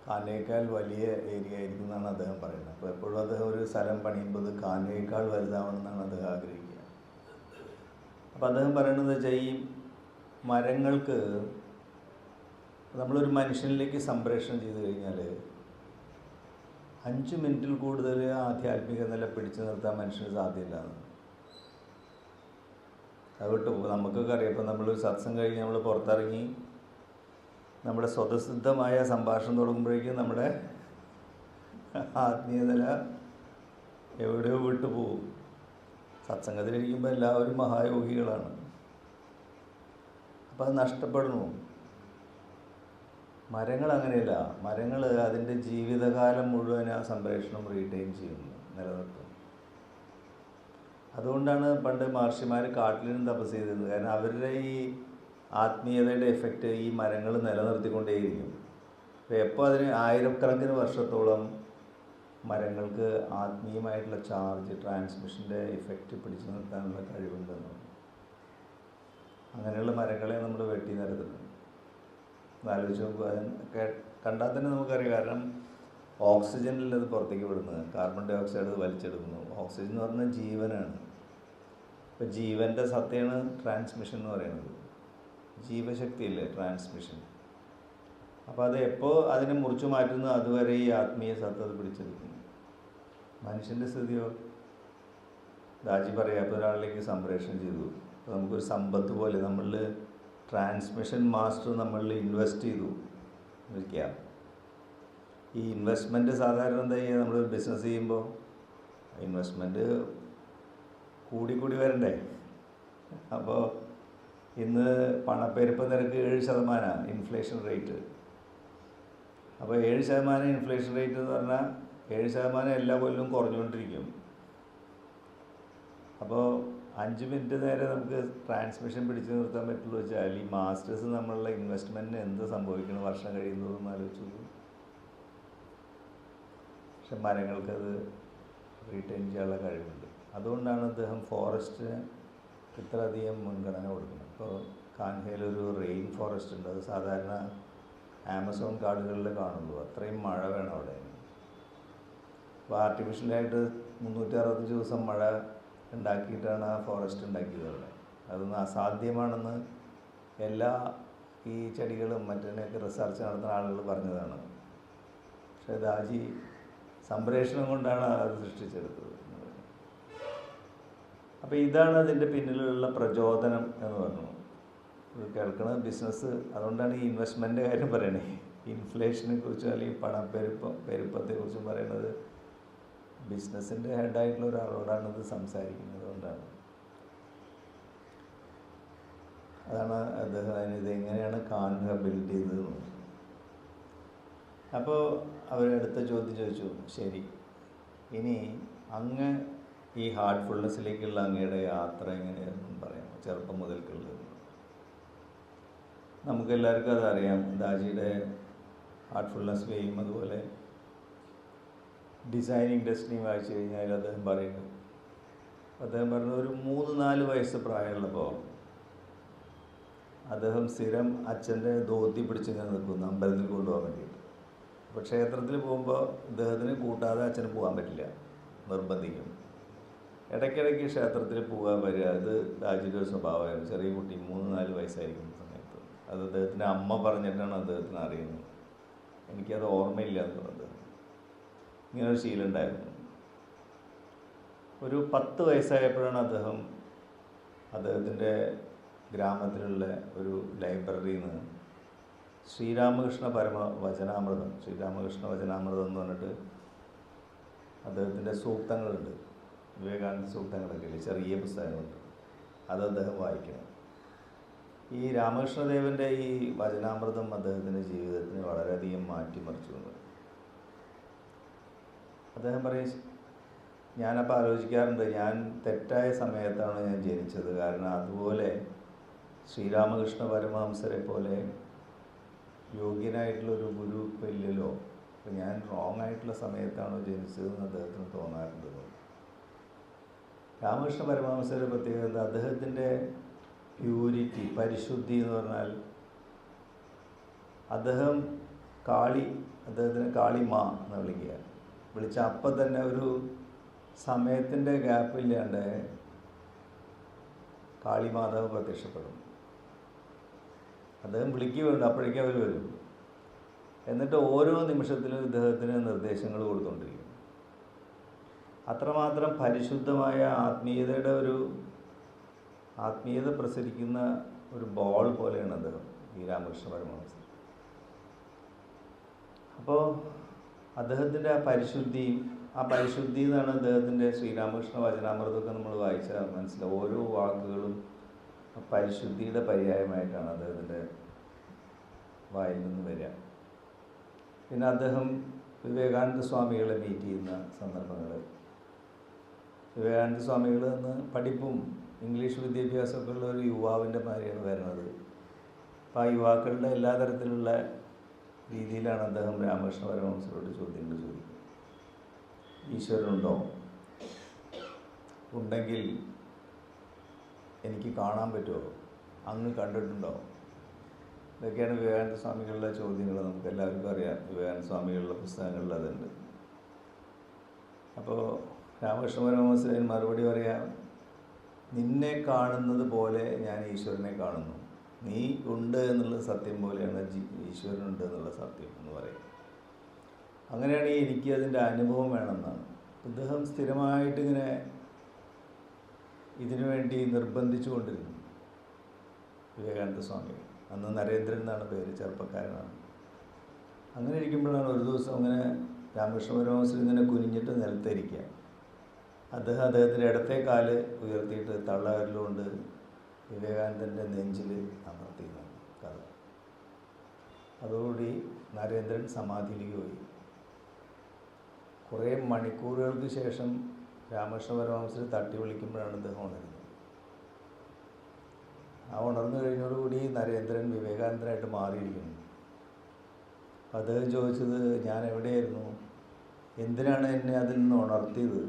കാനയേക്കാൾ വലിയ ഏരിയ ആയിരിക്കും എന്നാണ് അദ്ദേഹം പറയുന്നത്. അപ്പോൾ എപ്പോഴും അദ്ദേഹം ഒരു സ്ഥലം പണിയുമ്പോൾ കാനയേക്കാൾ വലുതാവണമെന്നാണ് അദ്ദേഹം ആഗ്രഹിക്കുക. അപ്പോൾ അദ്ദേഹം പറയണത് വെച്ചാൽ ഈ മരങ്ങൾക്ക് നമ്മളൊരു മനുഷ്യനിലേക്ക് സംപ്രേഷണം ചെയ്ത് കഴിഞ്ഞാൽ 5 മിനിറ്റിൽ കൂടുതൽ ആധ്യാത്മിക നില പിടിച്ചു നിർത്താൻ മനുഷ്യന് സാധ്യമില്ല. അതുകൊണ്ട് നമുക്കൊക്കെ അറിയാം. ഇപ്പോൾ നമ്മൾ സത്സംഗം കഴിഞ്ഞ് നമ്മൾ പുറത്തിറങ്ങി നമ്മുടെ സ്വതസിദ്ധമായ സംഭാഷണം തുടങ്ങുമ്പോഴേക്കും നമ്മുടെ ആത്മീയതല എവിടെയോ വിട്ടു പോകും. സത്സംഗത്തിലിരിക്കുമ്പോൾ എല്ലാവരും മഹായോഗികളാണ്. അപ്പോൾ അത് നഷ്ടപ്പെടുന്നു. മരങ്ങൾ അങ്ങനെയല്ല. മരങ്ങൾ അതിൻ്റെ ജീവിതകാലം മുഴുവൻ ആ സംപ്രേഷണം റീറ്റെയിൻ ചെയ്യുന്നു, നിലനിർത്തും. അതുകൊണ്ടാണ് പണ്ട് മഹർഷിമാർ കാട്ടിലിരുന്ന് തപസ് ചെയ്തിരുന്നത്. കാരണം അവരുടെ ഈ ആത്മീയതയുടെ എഫക്റ്റ് ഈ മരങ്ങൾ നിലനിർത്തിക്കൊണ്ടേയിരിക്കും. അപ്പോൾ എപ്പോൾ അതിന് ആയിരക്കണക്കിന് വർഷത്തോളം മരങ്ങൾക്ക് ആത്മീയമായിട്ടുള്ള ചാർജ് ട്രാൻസ്മിഷൻ്റെ ഇഫക്റ്റ് പിടിച്ചു നിർത്താനുള്ള കഴിവുണ്ടെന്ന്. അങ്ങനെയുള്ള മരങ്ങളെ നമ്മൾ വെട്ടി നിരത്തുന്നു. ആലോചിച്ച് നോക്കുക. അത് കണ്ടാൽ തന്നെ നമുക്കറിയാം. കാരണം ഓക്സിജനിൽ അത് പുറത്തേക്ക് വിടുന്നത്, കാർബൺ ഡൈ ഓക്സൈഡ് അത് വലിച്ചെടുക്കുന്നു. ഓക്സിജൻ എന്ന് പറഞ്ഞാൽ ജീവനാണ്. ഇപ്പോൾ ജീവൻ്റെ സത്തയാണ് ട്രാൻസ്മിഷൻ എന്ന് പറയുന്നത്. ജീവശക്തിയല്ലേ ട്രാൻസ്മിഷൻ. അപ്പോൾ അത് എപ്പോൾ അതിനെ മുറിച്ചു മാറ്റുന്നു അതുവരെ ഈ ആത്മീയ സത്ത അത് പിടിച്ചെടുക്കുന്നു. മനുഷ്യൻ്റെ സ്ഥിതിയോ ദാജി പറയാം. അപ്പോൾ ഒരാളിലേക്ക് സംപ്രേഷണം ചെയ്തു. അപ്പോൾ നമുക്കൊരു സമ്പത്ത് പോലെ നമ്മളിൽ ട്രാൻസ്മിഷൻ മാസ്റ്റർ നമ്മളിൽ ഇൻവെസ്റ്റ് ചെയ്തു വിളിക്കാം. ഈ ഇൻവെസ്റ്റ്മെൻറ്റ് സാധാരണ എന്താ ചെയ്യുക? നമ്മളൊരു ബിസിനസ് ചെയ്യുമ്പോൾ ഇൻവെസ്റ്റ്മെൻറ്റ് കൂടി വരണ്ടേ? അപ്പോൾ ഇന്ന് പണപ്പെരുപ്പ നിരക്ക് 7% ഇൻഫ്ലേഷൻ റേറ്റ്. അപ്പോൾ 7% ഇൻഫ്ലേഷൻ റേറ്റ് എന്ന് പറഞ്ഞാൽ 7% എല്ലാ കൊല്ലവും കുറഞ്ഞുകൊണ്ടിരിക്കും. അപ്പോൾ 5 മിനിറ്റ് നേരെ നമുക്ക് ട്രാൻസ്മിഷൻ പിടിച്ചു നിർത്താൻ പറ്റുള്ളൂ വെച്ചാൽ ഈ മാസ്റ്റേഴ്സ് നമ്മളുടെ ഇൻവെസ്റ്റ്മെൻറ്റിന് എന്ത് സംഭവിക്കണം വർഷം കഴിയുന്നതെന്ന് ആലോചിച്ചു. പക്ഷെ മരങ്ങൾക്കത് റീറ്റെയിൻ ചെയ്യാനുള്ള കഴിവുണ്ട്. അതുകൊണ്ടാണ് അദ്ദേഹം ഫോറസ്റ്റിന് ഇത്രയധികം മുൻഗണന കൊടുക്കുന്നത്. ഇപ്പോൾ കാൻഹയിലൊരു റെയിൻ ഫോറസ്റ്റ് ഉണ്ട്. അത് സാധാരണ ആമസോൺ കാടുകളിൽ കാണുള്ളൂ. അത്രയും മഴ വേണം അവിടെ. അപ്പോൾ ആർട്ടിഫിഷ്യലായിട്ട് 365 ദിവസം മഴ ഉണ്ടാക്കിയിട്ടാണ് ആ ഫോറസ്റ്റ് ഉണ്ടാക്കിയത് അവിടെ. അതൊന്നും അസാധ്യമാണെന്ന് എല്ലാ ഈ ചെടികളും മറ്റതിനെയൊക്കെ റിസർച്ച് നടത്തുന്ന ആളുകൾ പറഞ്ഞതാണ്. പക്ഷേ ദാജി സംപ്രേഷണം കൊണ്ടാണ് അത് സൃഷ്ടിച്ചെടുത്തത്. അപ്പോൾ ഇതാണ് അതിൻ്റെ പിന്നിലുള്ള പ്രചോദനം എന്ന് പറഞ്ഞു. ഇത് കേൾക്കുന്നത് ബിസിനസ്. അതുകൊണ്ടാണ് ഈ ഇൻവെസ്റ്റ്മെൻറ്റിൻ്റെ കാര്യം പറയണേ. ഇൻഫ്ലേഷനെ കുറിച്ചും അല്ലെങ്കിൽ പെരുപ്പത്തെക്കുറിച്ചും പറയുന്നത് ബിസിനസ്സിൻ്റെ ഹെഡായിട്ടുള്ള ഒരാളോടാണ് ഇത് സംസാരിക്കുന്നത്. കൊണ്ടാണ് അതാണ് അദ്ദേഹം ഇത് എങ്ങനെയാണ് കാണുക ബിൽഡ് ചെയ്തത്. അപ്പോൾ അവരടുത്ത ചോദ്യം ചോദിച്ചു, ശരി ഇനി അങ്ങ് ഈ ഹാർട്ട്ഫുൾനെസ്സിലേക്കുള്ള അങ്ങയുടെ യാത്ര എങ്ങനെയാണെന്ന് പറയാം, ചെറുപ്പം മുതൽക്കുള്ളത്. നമുക്കെല്ലാവർക്കും അതറിയാം. ദാജിയുടെ ഹാർട്ട്ഫുൾനെസ് വേയും അതുപോലെ ഡിസൈനിങ് ഡെസ്റ്റിനി വായിച്ചു കഴിഞ്ഞാൽ അദ്ദേഹം പറയുന്നത് ഒരു 3-4 വയസ്സ് പ്രായമുള്ളപ്പോൾ അദ്ദേഹം സ്ഥിരം അച്ഛൻ്റെ ധോത്തി പിടിച്ചിങ്ങനെ നിൽക്കുന്നു അമ്പലത്തിൽ കൊണ്ടുപോകാൻ വേണ്ടിയിട്ട്. അപ്പോൾ ക്ഷേത്രത്തിൽ പോകുമ്പോൾ ഇദ്ദേഹത്തിന് കൂട്ടാതെ അച്ഛന് പോകാൻ പറ്റില്ല, നിർബന്ധിക്കും. ഇടയ്ക്കിടയ്ക്ക് ക്ഷേത്രത്തിൽ പോകാൻ വരിക, ഇത് ദാജിയുടെ ഒരു സ്വഭാവമായിരുന്നു. ചെറിയ കുട്ടി 3-4 വയസ്സായിരിക്കുന്ന സമയത്ത് അത് അദ്ദേഹത്തിൻ്റെ അമ്മ പറഞ്ഞിട്ടാണ് അദ്ദേഹത്തിന് അറിയുന്നത്. എനിക്കത് ഓർമ്മയില്ല എന്ന് പറഞ്ഞത്. ഇങ്ങനൊരു ശീലം ഉണ്ടായിരുന്നു. ഒരു 10 വയസ്സായപ്പോഴാണ് അദ്ദേഹത്തിൻ്റെ ഗ്രാമത്തിലുള്ള ഒരു ലൈബ്രറിയിൽ നിന്ന് ശ്രീരാമകൃഷ്ണ വചനാമൃതം എന്ന് പറഞ്ഞിട്ട് അദ്ദേഹത്തിൻ്റെ സൂക്തങ്ങളുണ്ട്. വിവേകാനന്ദ സൂക്തങ്ങളൊക്കെ ഇല്ലേ, ചെറിയ പുസ്തകങ്ങളുണ്ട്. അത് അദ്ദേഹം വായിക്കണം. ഈ രാമകൃഷ്ണദേവൻ്റെ ഈ വചനാമൃതം അദ്ദേഹത്തിൻ്റെ ജീവിതത്തിന് വളരെയധികം മാറ്റിമറിച്ചു. അദ്ദേഹം പറയും, ഞാനപ്പോൾ ആലോചിക്കാറുണ്ട്, ഞാൻ തെറ്റായ സമയത്താണ് ഞാൻ ജനിച്ചത്. കാരണം അതുപോലെ ശ്രീരാമകൃഷ്ണ പരമഹംസരെ പോലെ യോഗ്യനായിട്ടുള്ളൊരു ഗുരു ഇപ്പം ഇല്ലല്ലോ. അപ്പം ഞാൻ റോങ് ആയിട്ടുള്ള സമയത്താണോ ജനിച്ചതെന്ന് അദ്ദേഹത്തിന് തോന്നാറുണ്ട്. രാമകൃഷ്ണ പരമഹംസരുടെ പ്രത്യേകത അദ്ദേഹത്തിൻ്റെ പ്യൂരിറ്റി, പരിശുദ്ധി എന്ന് പറഞ്ഞാൽ അദ്ദേഹത്തിന് കാളിമാ എന്ന് വിളിച്ച അപ്പം തന്നെ ഒരു സമയത്തിൻ്റെ ഗ്യാപ്പില്ലാണ്ട് കാളിമാതാവ് പ്രത്യക്ഷപ്പെടും. അദ്ദേഹം വിളിക്കുകയുണ്ട്, അപ്പോഴേക്കും അവർ വരും. എന്നിട്ട് ഓരോ നിമിഷത്തിലും ഇദ്ദേഹത്തിന് നിർദ്ദേശങ്ങൾ കൊടുത്തുകൊണ്ടിരിക്കും. അത്രമാത്രം പരിശുദ്ധമായ ആത്മീയത പ്രസരിക്കുന്ന ഒരു ബോൾ പോലെയാണ് അദ്ദേഹം, ഈ രാമകൃഷ്ണ പരമഹംസർ. അപ്പോൾ അദ്ദേഹത്തിൻ്റെ ആ പരിശുദ്ധി എന്നാണ് അദ്ദേഹത്തിൻ്റെ ശ്രീരാമകൃഷ്ണ വചനാമൃതമൊക്കെ നമ്മൾ വായിച്ചാൽ മനസ്സിലാവും. ഓരോ വാക്കുകളും പരിശുദ്ധിയുടെ പര്യായമായിട്ടാണ് അദ്ദേഹത്തിൻ്റെ വായിൽ നിന്ന് വരിക. പിന്നെ അദ്ദേഹം വിവേകാനന്ദ സ്വാമികളെ മീറ്റ് ചെയ്യുന്ന സന്ദർഭങ്ങൾ, വിവേകാനന്ദ സ്വാമികൾ എന്ന് പഠിപ്പും ഇംഗ്ലീഷ് വിദ്യാഭ്യാസമൊക്കെ ഉള്ള ഒരു യുവാവിൻ്റെ മാതിരിയാണ് വരുന്നത്. അപ്പോൾ ആ യുവാക്കളുടെ എല്ലാ തരത്തിലുള്ള രീതിയിലാണ് അദ്ദേഹം രാമകൃഷ്ണ പരമഹംസരോട് ചോദ്യങ്ങൾ ചോദിക്കുന്നത്. ഈശ്വരനുണ്ടോ? ഉണ്ടെങ്കിൽ എനിക്ക് കാണാൻ പറ്റുമോ? അങ്ങ് കണ്ടിട്ടുണ്ടോ? ഇതൊക്കെയാണ് വിവേകാനന്ദ സ്വാമികളുടെ ചോദ്യങ്ങൾ. നമുക്ക് എല്ലാവർക്കും അറിയാം, വിവേകാനന്ദ സ്വാമികളുടെ പുസ്തകങ്ങളിൽ അതുണ്ട്. അപ്പോൾ രാമകൃഷ്ണ പരമഹംസൻ മറുപടി പറയാം, നിന്നെ കാണുന്നത് പോലെ ഞാൻ ഈശ്വരനെ കാണുന്നു. നീ ഉണ്ട് എന്നുള്ള സത്യം പോലെയാണ് ഈശ്വരനുണ്ട് എന്നുള്ള സത്യം എന്ന് പറയും. അങ്ങനെയാണെങ്കിൽ എനിക്ക് അതിൻ്റെ അനുഭവം വേണമെന്നാണ്. അദ്ദേഹം സ്ഥിരമായിട്ടിങ്ങനെ ഇതിനു വേണ്ടി നിർബന്ധിച്ചു കൊണ്ടിരുന്നു വിവേകാനന്ദ സ്വാമി. അന്ന് നരേന്ദ്രൻ എന്നാണ് പേര്, ചെറുപ്പക്കാരനാണ്. അങ്ങനെ ഇരിക്കുമ്പോഴാണ് ഒരു ദിവസം അങ്ങനെ രാമകൃഷ്ണ പരമഹംസൻ ഇങ്ങനെ കുനിഞ്ഞിട്ട് നിലത്തിരിക്കുക. അദ്ദേഹത്തിൻ്റെ ഇടത്തെ കാല് ഉയർത്തിയിട്ട് തള്ളവിരലുകൊണ്ട് വിവേകാനന്ദൻ്റെ നെഞ്ചിൽ അമർത്തിയിരുന്നു കഥ. അതോടുകൂടി നരേന്ദ്രൻ സമാധിയിലേക്ക് പോയി. കുറേ മണിക്കൂറുകൾക്ക് ശേഷം രാമകൃഷ്ണ പരമഹംസർ തട്ടി വിളിക്കുമ്പോഴാണ് അദ്ദേഹം ഉണരുന്നത്. ആ ഉണർന്നു കഴിഞ്ഞതോടുകൂടി നരേന്ദ്രൻ വിവേകാനന്ദനായിട്ട് മാറിയിരിക്കുന്നു. അദ്ദേഹം ചോദിച്ചത്, ഞാൻ എവിടെയായിരുന്നു? എന്തിനാണ് എന്നെ അതിൽ നിന്ന് ഉണർത്തിയത്?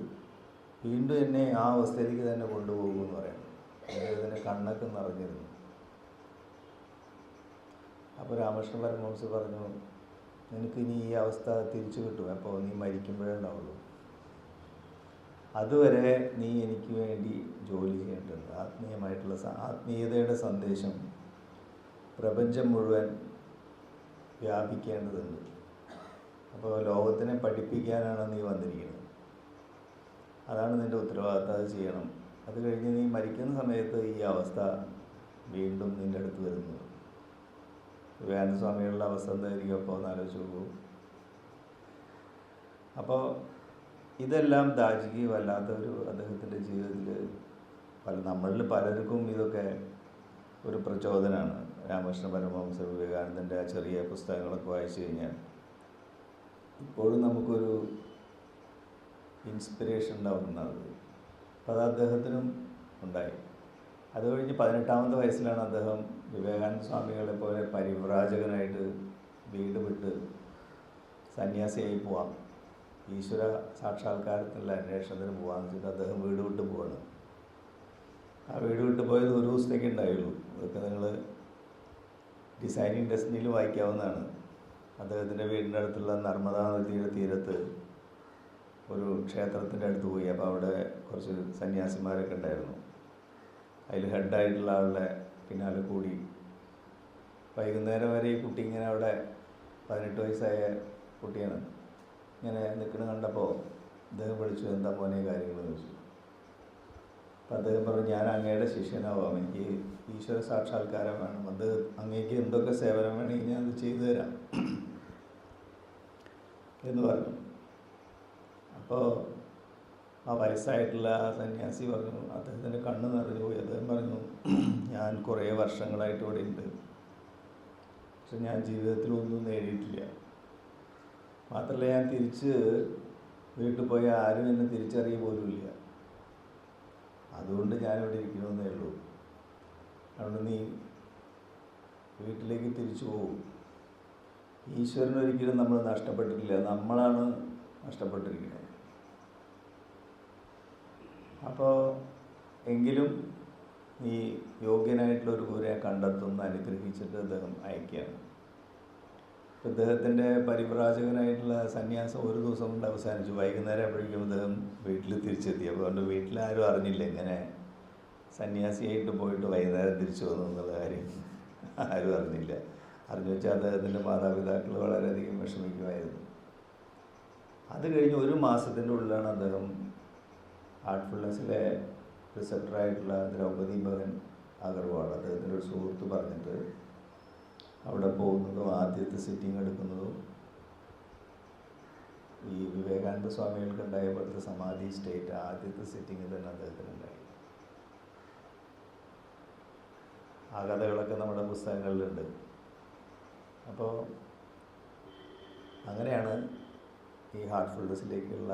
വീണ്ടും എന്നെ ആ അവസ്ഥയിലേക്ക് തന്നെ കൊണ്ടുപോകുമെന്ന് പറയാം. അദ്ദേഹത്തിൻ്റെ കണ്ണൊക്കെ നിറഞ്ഞിരുന്നു. അപ്പോൾ രാമകൃഷ്ണ പരമഹംസർ പറഞ്ഞു, നിനക്കിനി ഈ അവസ്ഥ തിരിച്ചു കിട്ടും, അപ്പോൾ നീ മരിക്കുമ്പോഴേ ഉണ്ടാവുള്ളൂ. അതുവരെ നീ എനിക്ക് വേണ്ടി ജോലി ചെയ്യേണ്ടതുണ്ട്. ആത്മീയതയുടെ സന്ദേശം പ്രപഞ്ചം മുഴുവൻ വ്യാപിക്കേണ്ടതുണ്ട്. അപ്പോൾ ലോകത്തിനെ പഠിപ്പിക്കാനാണ് നീ വന്നിരിക്കുന്നത്. അതാണ് നിൻ്റെ ഉത്തരവാദിത്തം, അത് ചെയ്യണം. അത് കഴിഞ്ഞ് നീ മരിക്കുന്ന സമയത്ത് ഈ അവസ്ഥ വീണ്ടും നിൻ്റെ അടുത്ത് വരുന്നത്. വിവേകാനന്ദ സ്വാമികളുടെ അവസ്ഥ എന്തായിരിക്കും അപ്പോൾ ഒന്ന് ആലോചിച്ച് നോക്കൂ. അപ്പോൾ ഇതെല്ലാം ദാജിക്ക് വല്ലാത്തൊരു അദ്ദേഹത്തിൻ്റെ ജീവിതത്തിൽ നമ്മളിൽ പലർക്കും ഇതൊക്കെ ഒരു പ്രചോദനമാണ്. രാമകൃഷ്ണ പരമഹംസർ, വിവേകാനന്ദൻ്റെ ആ ചെറിയ പുസ്തകങ്ങളൊക്കെ വായിച്ചു കഴിഞ്ഞാൽ ഇപ്പോഴും നമുക്കൊരു ഇൻസ്പിറേഷൻ ഉണ്ടാവുന്നതാണ്. അപ്പോൾ അത് അദ്ദേഹത്തിനും ഉണ്ടായി. അത് കഴിഞ്ഞ് 18-ാമത്തെ വയസ്സിലാണ് അദ്ദേഹം വിവേകാനന്ദ സ്വാമികളെ പോലെ പരിവ്രാജകനായിട്ട് വീട് വിട്ട് സന്യാസിയായി പോവാം, ഈശ്വര സാക്ഷാത്കാരത്തിലുള്ള അന്വേഷണത്തിന് പോകാമെന്ന് വെച്ചിട്ട് അദ്ദേഹം വീട് വിട്ട് പോവാണ്. ആ വീട് വിട്ട് പോയത് ഒരു ദിവസത്തേക്ക് ഉണ്ടായുള്ളൂ. അതൊക്കെ നിങ്ങൾ ഡിസൈനിങ് ഡെസ്റ്റിനിയിൽ വായിക്കാവുന്നതാണ്. അദ്ദേഹത്തിൻ്റെ വീടിൻ്റെ അടുത്തുള്ള നർമ്മദാ നദിയുടെ തീരത്ത് ഒരു ക്ഷേത്രത്തിൻ്റെ അടുത്ത് പോയി. അപ്പോൾ അവിടെ കുറച്ച് സന്യാസിമാരൊക്കെ ഉണ്ടായിരുന്നു. അതിൽ ഹെഡായിട്ടുള്ള ആളുടെ പിന്നാലെ കൂടി വൈകുന്നേരം വരെ ഈ കുട്ടി ഇങ്ങനെ അവിടെ 18 വയസ്സായ കുട്ടിയാണ് ഇങ്ങനെ നിൽക്കുന്നത് കണ്ടപ്പോൾ അദ്ദേഹം വിളിച്ചു, എന്താ മോനെ കാര്യങ്ങൾ ചോദിച്ചു. അപ്പം അദ്ദേഹം പറഞ്ഞു, ഞാൻ അങ്ങയുടെ ശിഷ്യനാവാം, എനിക്ക് ഈശ്വര സാക്ഷാത്കാരം വേണം, അത് അങ്ങേക്ക് എന്തൊക്കെ സേവനം വേണമെങ്കിൽ ഞാൻ അത് ചെയ്തു തരാം എന്ന് പറഞ്ഞു. അപ്പോൾ ആ വയസ്സായിട്ടുള്ള ആ സന്യാസി പറഞ്ഞു, അദ്ദേഹത്തിൻ്റെ കണ്ണ് നിറഞ്ഞു പോയി. അദ്ദേഹം പറഞ്ഞു, ഞാൻ കുറേ വർഷങ്ങളായിട്ട് ഇവിടെ ഉണ്ട്, പക്ഷെ ഞാൻ ജീവിതത്തിലൊന്നും നേടിയിട്ടില്ല. മാത്രമല്ല, ഞാൻ തിരിച്ച് വീട്ടിൽ പോയി ആരും എന്നെ തിരിച്ചറിയ പോലുമില്ല. അതുകൊണ്ട് ഞാനിവിടെ ഇരിക്കണമെന്നേ ഉള്ളൂ. അതുകൊണ്ട് നീ വീട്ടിലേക്ക് തിരിച്ചു പോകും. ഈശ്വരനൊരിക്കലും നമ്മൾ നഷ്ടപ്പെട്ടിട്ടില്ല, നമ്മളാണ് നഷ്ടപ്പെട്ടിരിക്കുന്നത്. അപ്പോൾ എങ്കിലും ഈ യോഗ്യനായിട്ടുള്ള ഒരു ഗുരുവിനെ കണ്ടെത്തുന്ന അനുഗ്രഹിച്ചിട്ട് അദ്ദേഹം അയക്കുകയാണ്. അദ്ദേഹത്തിൻ്റെ പരിവ്രാജകനായിട്ടുള്ള സന്യാസം ഒരു ദിവസം കൊണ്ട് അവസാനിച്ചു. വൈകുന്നേരം ആയപ്പോഴേക്കും അദ്ദേഹം വീട്ടിൽ തിരിച്ചെത്തി. അതുകൊണ്ട് വീട്ടിലാരും അറിഞ്ഞില്ല ഇങ്ങനെ സന്യാസിയായിട്ട് പോയിട്ട് വൈകുന്നേരം തിരിച്ചു വന്നു എന്നുള്ള കാര്യം ആരും അറിഞ്ഞില്ല. അറിഞ്ഞു വെച്ചാൽ അദ്ദേഹത്തിൻ്റെ മാതാപിതാക്കൾ വളരെയധികം വിഷമിക്കുമായിരുന്നു. അത് കഴിഞ്ഞ് 1 മാസത്തിൻ്റെ ഉള്ളിലാണ് അദ്ദേഹം ഹാർട്ട്ഫുൾനെസ്സിലെ റിസപ്റ്ററായിട്ടുള്ള ദ്രൗപദി ഭവൻ അഗർവാൾ, അദ്ദേഹത്തിൻ്റെ ഒരു സുഹൃത്ത് പറഞ്ഞിട്ട് അവിടെ പോകുന്നതും ആദ്യത്തെ സിറ്റിംഗ് എടുക്കുന്നതും ഈ വിവേകാനന്ദ സ്വാമികൾക്ക് ഉണ്ടായ പോലത്തെ സമാധി സ്റ്റേറ്റ് ആദ്യത്തെ സിറ്റിങ്ങിൽ തന്നെ അദ്ദേഹത്തിനുണ്ടായി. ആ കഥകളൊക്കെ നമ്മുടെ പുസ്തകങ്ങളിലുണ്ട്. അപ്പോൾ അങ്ങനെയാണ് ഈ ഹാർട്ട്ഫുൾനെസ്സിലേക്കുള്ള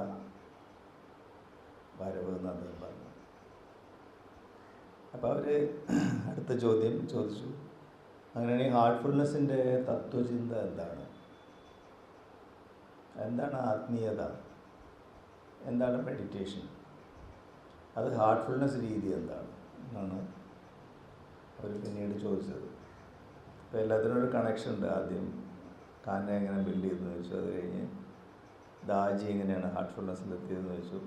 വരവ് എന്ന് അദ്ദേഹം പറഞ്ഞു. അപ്പോൾ അവർ അടുത്ത ചോദ്യം ചോദിച്ചു, അങ്ങനെയാണെങ്കിൽ ഹാർട്ട്ഫുൾനെസ്സിൻ്റെ തത്വചിന്ത എന്താണ്? എന്താണ് ആത്മീയത? എന്താണ് മെഡിറ്റേഷൻ? അത് ഹാർട്ട്ഫുൾനെസ് രീതി എന്താണ് എന്നാണ് അവർ പിന്നീട് ചോദിച്ചത്. അപ്പോൾ എല്ലാത്തിനും ഒരു കണക്ഷൻ ഉണ്ട്. ആദ്യം കാനെ എങ്ങനെ ബിൽഡ് ചെയ്തെന്ന് ചോദിച്ചു, അത് കഴിഞ്ഞ് ദാജി എങ്ങനെയാണ് ഹാർട്ട്ഫുൾനെസ്സിലെത്തിയതെന്ന് ചോദിച്ചു,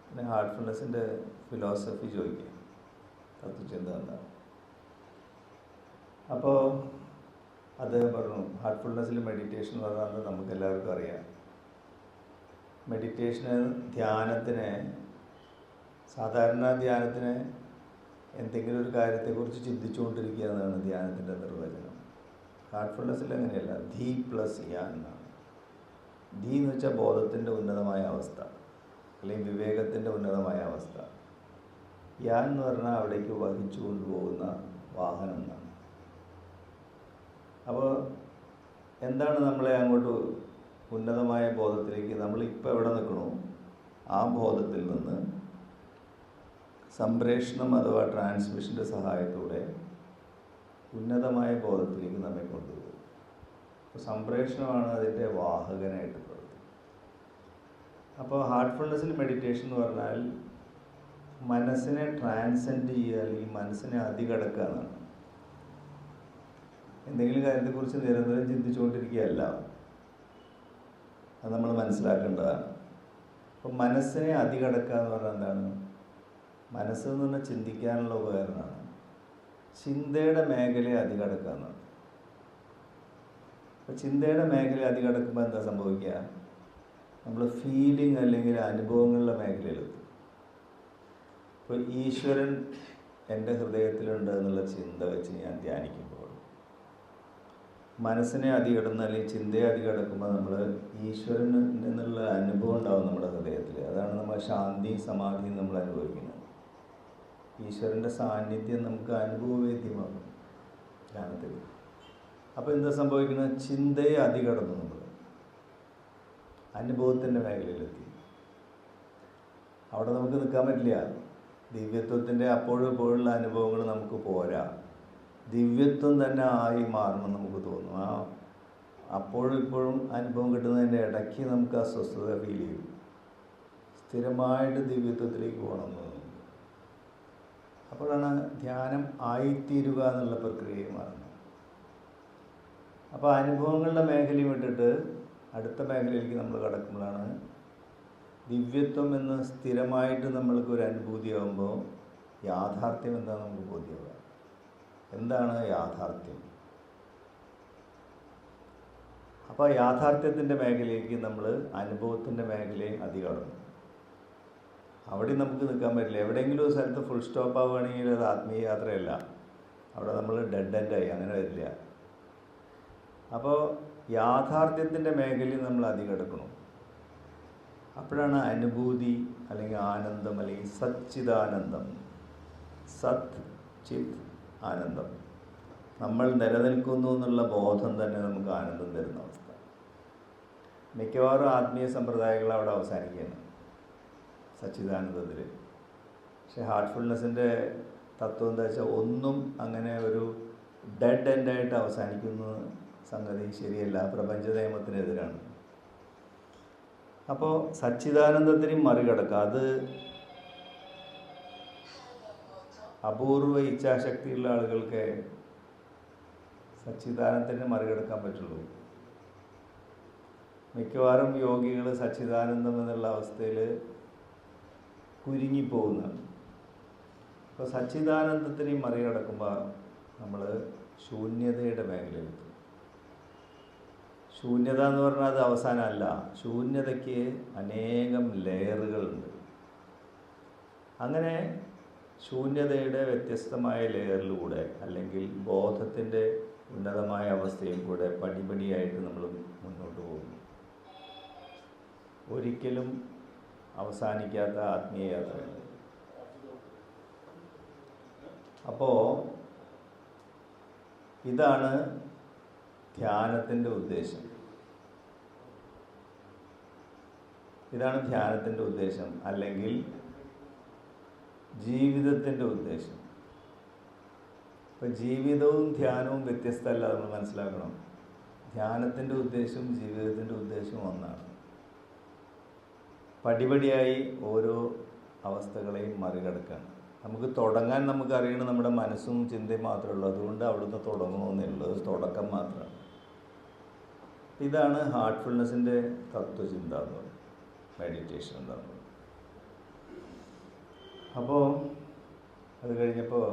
പിന്നെ ഹാർട്ട്ഫുൾനെസ്സിൻ്റെ ഫിലോസഫി ചോദിക്കുക, തത്വചിന്ത എന്താണ്. അപ്പോൾ അദ്ദേഹം പറഞ്ഞു, ഹാർട്ട്ഫുൾനെസ്സിൽ മെഡിറ്റേഷൻ എന്ന് പറഞ്ഞാൽ നമുക്ക് എല്ലാവർക്കും അറിയാം. മെഡിറ്റേഷന് ധ്യാനത്തിന്, സാധാരണ ധ്യാനത്തിന് എന്തെങ്കിലും ഒരു കാര്യത്തെക്കുറിച്ച് ചിന്തിച്ചുകൊണ്ടിരിക്കുക എന്നതാണ് ധ്യാനത്തിൻ്റെ നിർവചനം. ഹാർട്ട്ഫുൾനെസ്സിൽ അങ്ങനെയല്ല, ധീ പ്ലസ് യാൻ എന്നാണ്. ധീ എന്ന് വെച്ചാൽ ബോധത്തിൻ്റെ ഉന്നതമായ അവസ്ഥ, അല്ലെങ്കിൽ വിവേകത്തിൻ്റെ ഉന്നതമായ അവസ്ഥ. യാൻ എന്ന് പറഞ്ഞാൽ അവിടേക്ക് വഹിച്ചു കൊണ്ടുപോകുന്ന വാഹനം എന്നാണ്. അപ്പോൾ എന്താണ് നമ്മളെ അങ്ങോട്ട് ഉന്നതമായ ബോധത്തിലേക്ക്, നമ്മളിപ്പോൾ എവിടെ നിൽക്കണോ ആ ബോധത്തിൽ നിന്ന് സംപ്രേഷണം അഥവാ ട്രാൻസ്മിഷൻ്റെ സഹായത്തോടെ ഉന്നതമായ ബോധത്തിലേക്ക് നമ്മെ കൊണ്ടുപോകും. അപ്പോൾ സംപ്രേഷണമാണ് അതിൻ്റെ വാഹകനായിട്ട് പ്രവർത്തിക്കുന്നത്. അപ്പോൾ ഹാർട്ട്ഫുൾനെസ്സിൽ മെഡിറ്റേഷൻ എന്ന് പറഞ്ഞാൽ മനസ്സിനെ ട്രാൻസെൻഡ് ചെയ്യുക, അല്ലെങ്കിൽ മനസ്സിനെ അതികടക്കുക എന്നാണ്. എന്തെങ്കിലും കാര്യത്തെക്കുറിച്ച് നിരന്തരം ചിന്തിച്ചുകൊണ്ടിരിക്കുകയല്ല, അത് നമ്മൾ മനസ്സിലാക്കേണ്ടതാണ്. അപ്പോൾ മനസ്സിനെ അതികടക്കുക എന്ന് പറഞ്ഞാൽ എന്താണ്? മനസ്സെന്ന് പറഞ്ഞാൽ ചിന്തിക്കാനുള്ള ഉപകരണമാണ്. ചിന്തയുടെ മേഖലയെ അതികടക്കുക എന്നാണ്. അപ്പോൾ ചിന്തയുടെ മേഖലയെ അതികടക്കുമ്പോൾ എന്താ സംഭവിക്കുക? നമ്മൾ ഫീലിംഗ് അല്ലെങ്കിൽ അനുഭവങ്ങളുടെ മേഖലയിലെത്തും. ഇപ്പോൾ ഈശ്വരൻ എൻ്റെ ഹൃദയത്തിലുണ്ട് എന്നുള്ള ചിന്ത വെച്ച് ഞാൻ ധ്യാനിക്കുമ്പോൾ മനസ്സിനെ അതികടന്ന് അല്ലെങ്കിൽ ചിന്തയെ അതികടക്കുമ്പോൾ നമ്മൾ ഈശ്വരൻ എന്നുള്ള അനുഭവം ഉണ്ടാവും നമ്മുടെ ഹൃദയത്തിൽ. അതാണ് നമ്മൾ ശാന്തി സമാധിയും നമ്മൾ അനുഭവിക്കുന്നത്. ഈശ്വരൻ്റെ സാന്നിധ്യം നമുക്ക് അനുഭവവേദ്യമാകും ധ്യാനത്തിൽ. അപ്പോൾ എന്താ സംഭവിക്കുന്നത്? ചിന്തയെ അതികടന്നു നമ്മൾ അനുഭവത്തിൻ്റെ മേഖലയിലെത്തി. അവിടെ നമുക്ക് നിൽക്കാൻ പറ്റില്ല. ദിവ്യത്വത്തിൻ്റെ അപ്പോഴും ഇപ്പോഴുള്ള അനുഭവങ്ങൾ നമുക്ക് പോരാ. ദിവ്യത്വം തന്നെ ആയി മാറണം നമുക്ക് തോന്നും. ആ അപ്പോഴും ഇപ്പോഴും അനുഭവം കിട്ടുന്നതിൻ്റെ ഇടയ്ക്ക് നമുക്ക് അസ്വസ്ഥത ഫീൽ ചെയ്യും. സ്ഥിരമായിട്ട് ദിവ്യത്വത്തിലേക്ക് പോകണം എന്ന് തോന്നും. അപ്പോഴാണ് ധ്യാനം ആയിത്തീരുക എന്നുള്ള പ്രക്രിയയെ മാറുന്നത്. അപ്പോൾ അനുഭവങ്ങളുടെ മേഖലയും വിട്ടിട്ട് അടുത്ത മേഖലയിലേക്ക് നമ്മൾ കടക്കുമ്പോഴാണ് ദിവ്യത്വം എന്ന് സ്ഥിരമായിട്ട് നമ്മൾക്കൊരു അനുഭൂതിയാകുമ്പോൾ യാഥാർത്ഥ്യം എന്താണെന്ന് നമുക്ക് ബോധ്യമാകുക. എന്താണ് യാഥാർത്ഥ്യം? അപ്പോൾ യാഥാർത്ഥ്യത്തിൻ്റെ മേഖലയിലേക്ക് നമ്മൾ അനുഭവത്തിൻ്റെ മേഖലയെ അതികടന്നു. അവിടെ നമുക്ക് നിൽക്കാൻ പറ്റില്ല. എവിടെയെങ്കിലും ഒരു സ്ഥലത്ത് ഫുൾ സ്റ്റോപ്പ് ആവുകയാണെങ്കിൽ അത് ആത്മീയ യാത്രയല്ല. അവിടെ നമ്മൾ ഡെഡ് എൻഡായി, അങ്ങനെ വരില്ല. അപ്പോൾ യാഥാർത്ഥ്യത്തിൻ്റെ മേഖലയിൽ നമ്മൾ അതികടക്കണം. അപ്പോഴാണ് അനുഭൂതി അല്ലെങ്കിൽ ആനന്ദം അല്ലെങ്കിൽ സച്ചിദാനന്ദം, സത് ചിത് ആനന്ദം, നമ്മൾ നിലനിൽക്കുന്നു എന്നുള്ള ബോധം തന്നെ നമുക്ക് ആനന്ദം തരുന്ന അവസ്ഥ. മിക്കവാറും ആത്മീയ സമ്പ്രദായങ്ങൾ അവിടെ അവസാനിക്കുകയാണ് സച്ചിദാനന്ദത്തിൽ. പക്ഷേ ഹാർട്ട്ഫുൾനെസ്സിൻ്റെ തത്വം എന്താ വെച്ചാൽ ഒന്നും അങ്ങനെ ഒരു ഡെഡ് എൻഡായിട്ട് അവസാനിക്കുന്ന സംഗതി ശരിയല്ല, പ്രപഞ്ച നിയമത്തിനെതിരാണ്. അപ്പോൾ സച്ചിദാനന്ദത്തിനും മറികടക്കുക, അത് അപൂർവ ഇച്ഛാശക്തിയുള്ള ആളുകൾക്ക് സച്ചിദാനന്ദത്തിനെ മറികടക്കാൻ പറ്റുള്ളൂ. മിക്കവാറും യോഗികൾ സച്ചിദാനന്ദം എന്നുള്ള അവസ്ഥയിൽ കുരുങ്ങിപ്പോകുന്നതാണ്. അപ്പോൾ സച്ചിദാനന്ദത്തിനെയും മറികടക്കുമ്പോൾ നമ്മൾ ശൂന്യതയുടെ മേഖലയിലെത്തും. ശൂന്യത എന്ന് പറഞ്ഞാൽ അത് അവസാനമല്ല. ശൂന്യതയ്ക്ക് അനേകം ലെയറുകളുണ്ട്. അങ്ങനെ ശൂന്യതയുടെ വ്യത്യസ്തമായ ലെയറിലൂടെ അല്ലെങ്കിൽ ബോധത്തിൻ്റെ ഉന്നതമായ അവസ്ഥയിൽ കൂടെ പടിപടിയായിട്ട് നമ്മൾ മുന്നോട്ട് പോകുന്നു. ഒരിക്കലും അവസാനിക്കാത്ത ആത്മീയ യാത്രയാണ്. അപ്പോൾ ഇതാണ് ധ്യാനത്തിൻ്റെ ഉദ്ദേശം. ഇതാണ് ധ്യാനത്തിൻ്റെ ഉദ്ദേശം. അല്ലെങ്കിൽ ജീവിതത്തിൻ്റെ ഉദ്ദേശം. ഇപ്പം ജീവിതവും ധ്യാനവും വ്യത്യസ്തമല്ല, നമ്മൾ മനസ്സിലാക്കണം. ധ്യാനത്തിൻ്റെ ഉദ്ദേശവും ജീവിതത്തിൻ്റെ ഉദ്ദേശവും ഒന്നാണ്. പടിപടിയായി ഓരോ അവസ്ഥകളെയും മറികടക്കുകയാണ്. നമുക്ക് തുടങ്ങാൻ നമുക്കറിയണം, നമ്മുടെ മനസ്സും ചിന്തയും മാത്രമേ ഉള്ളൂ. അതുകൊണ്ട് അവിടുന്ന് തുടങ്ങണമെന്നേ ഉള്ളൂ. അത് തുടക്കം മാത്രമാണ്. ഇതാണ് ഹാർട്ട്ഫുൾനെസ്സിൻ്റെ തത്വചിന്ത എന്ന് പറയുന്നത്, മെഡിറ്റേഷൻ എന്ന് പറയുന്നത്. അപ്പോൾ അത് കഴിഞ്ഞപ്പോൾ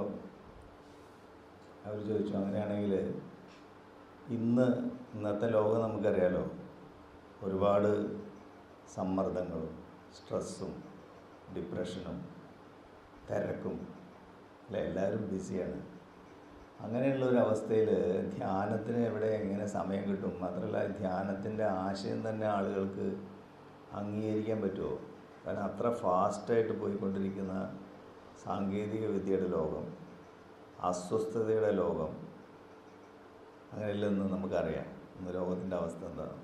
അവർ ചോദിച്ചു, അങ്ങനെയാണെങ്കിൽ ഇന്നത്തെ ലോകം നമുക്കറിയാലോ, ഒരുപാട് സമ്മർദ്ദങ്ങളും സ്ട്രെസ്സും ഡിപ്രഷനും തിരക്കും അല്ലേ, എല്ലാവരും ബിസിയാണ്. അങ്ങനെയുള്ളൊരവസ്ഥയിൽ ധ്യാനത്തിന് എങ്ങനെ സമയം കിട്ടും? മാത്രമല്ല, ധ്യാനത്തിൻ്റെ ആശയം തന്നെ ആളുകൾക്ക് അംഗീകരിക്കാൻ പറ്റുമോ? കാരണം അത്ര ഫാസ്റ്റായിട്ട് പോയിക്കൊണ്ടിരിക്കുന്ന സാങ്കേതിക വിദ്യയുടെ ലോകം, അസ്വസ്ഥതയുടെ ലോകം, അങ്ങനെയല്ലെന്ന് നമുക്കറിയാം. ഇന്ന് ലോകത്തിൻ്റെ അവസ്ഥ എന്താണ്?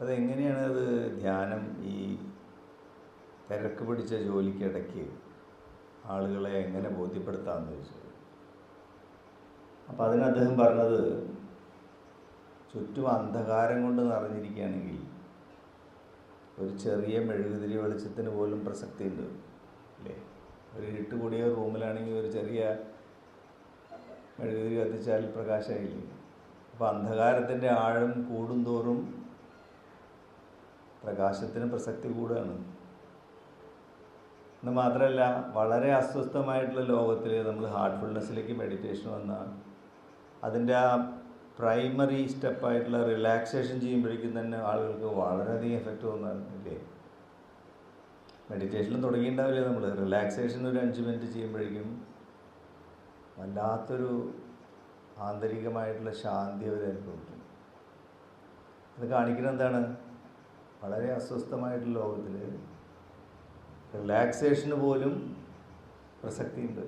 അതെങ്ങനെയാണ് അത് ധ്യാനം ഈ തിരക്ക് പിടിച്ച ജോലിക്കിടയ്ക്ക് ആളുകളെ എങ്ങനെ ബോധ്യപ്പെടുത്താമെന്ന് ചോദിച്ചത്. അപ്പോൾ അതിന് അദ്ദേഹം പറഞ്ഞത്, ചുറ്റും അന്ധകാരം കൊണ്ട് നിറഞ്ഞിരിക്കുകയാണെങ്കിൽ ഒരു ചെറിയ മെഴുകുതിരി വെളിച്ചത്തിന് പോലും പ്രസക്തിയുണ്ട് അല്ലേ? ഒരു ഇരുട്ട് കൂടിയ റൂമിലാണെങ്കിൽ ഒരു ചെറിയ മെഴുകുതിരി കത്തിച്ചാൽ പ്രകാശമായില്ലേ? അപ്പോൾ അന്ധകാരത്തിൻ്റെ ആഴം കൂടുന്തോറും പ്രകാശത്തിന് പ്രസക്തി കൂടുകയാണ്. എന്ന് മാത്രമല്ല, വളരെ അസ്വസ്ഥമായിട്ടുള്ള ലോകത്തിൽ നമ്മൾ ഹാർട്ട്ഫുൾനെസ്സിലേക്ക് മെഡിറ്റേഷൻ വന്നാൽ അതിൻ്റെ ആ പ്രൈമറി സ്റ്റെപ്പായിട്ടുള്ള റിലാക്സേഷൻ ചെയ്യുമ്പോഴേക്കും തന്നെ ആളുകൾക്ക് വളരെയധികം എഫക്റ്റ് തോന്നാറില്ലേ? മെഡിറ്റേഷനിൽ തുടങ്ങിയിട്ടുണ്ടാവില്ലേ നമ്മൾ? റിലാക്സേഷൻ ഒരു 5 മിനിറ്റ് ചെയ്യുമ്പോഴേക്കും വല്ലാത്തൊരു ആന്തരികമായിട്ടുള്ള ശാന്തി അവർ അനുഭവിക്കും. അത് കാണിക്കുന്നത് എന്താണ്? വളരെ അസ്വസ്ഥമായിട്ടുള്ള ലോകത്തിൽ റിലാക്സേഷന് പോലും പ്രസക്തിയുണ്ട്.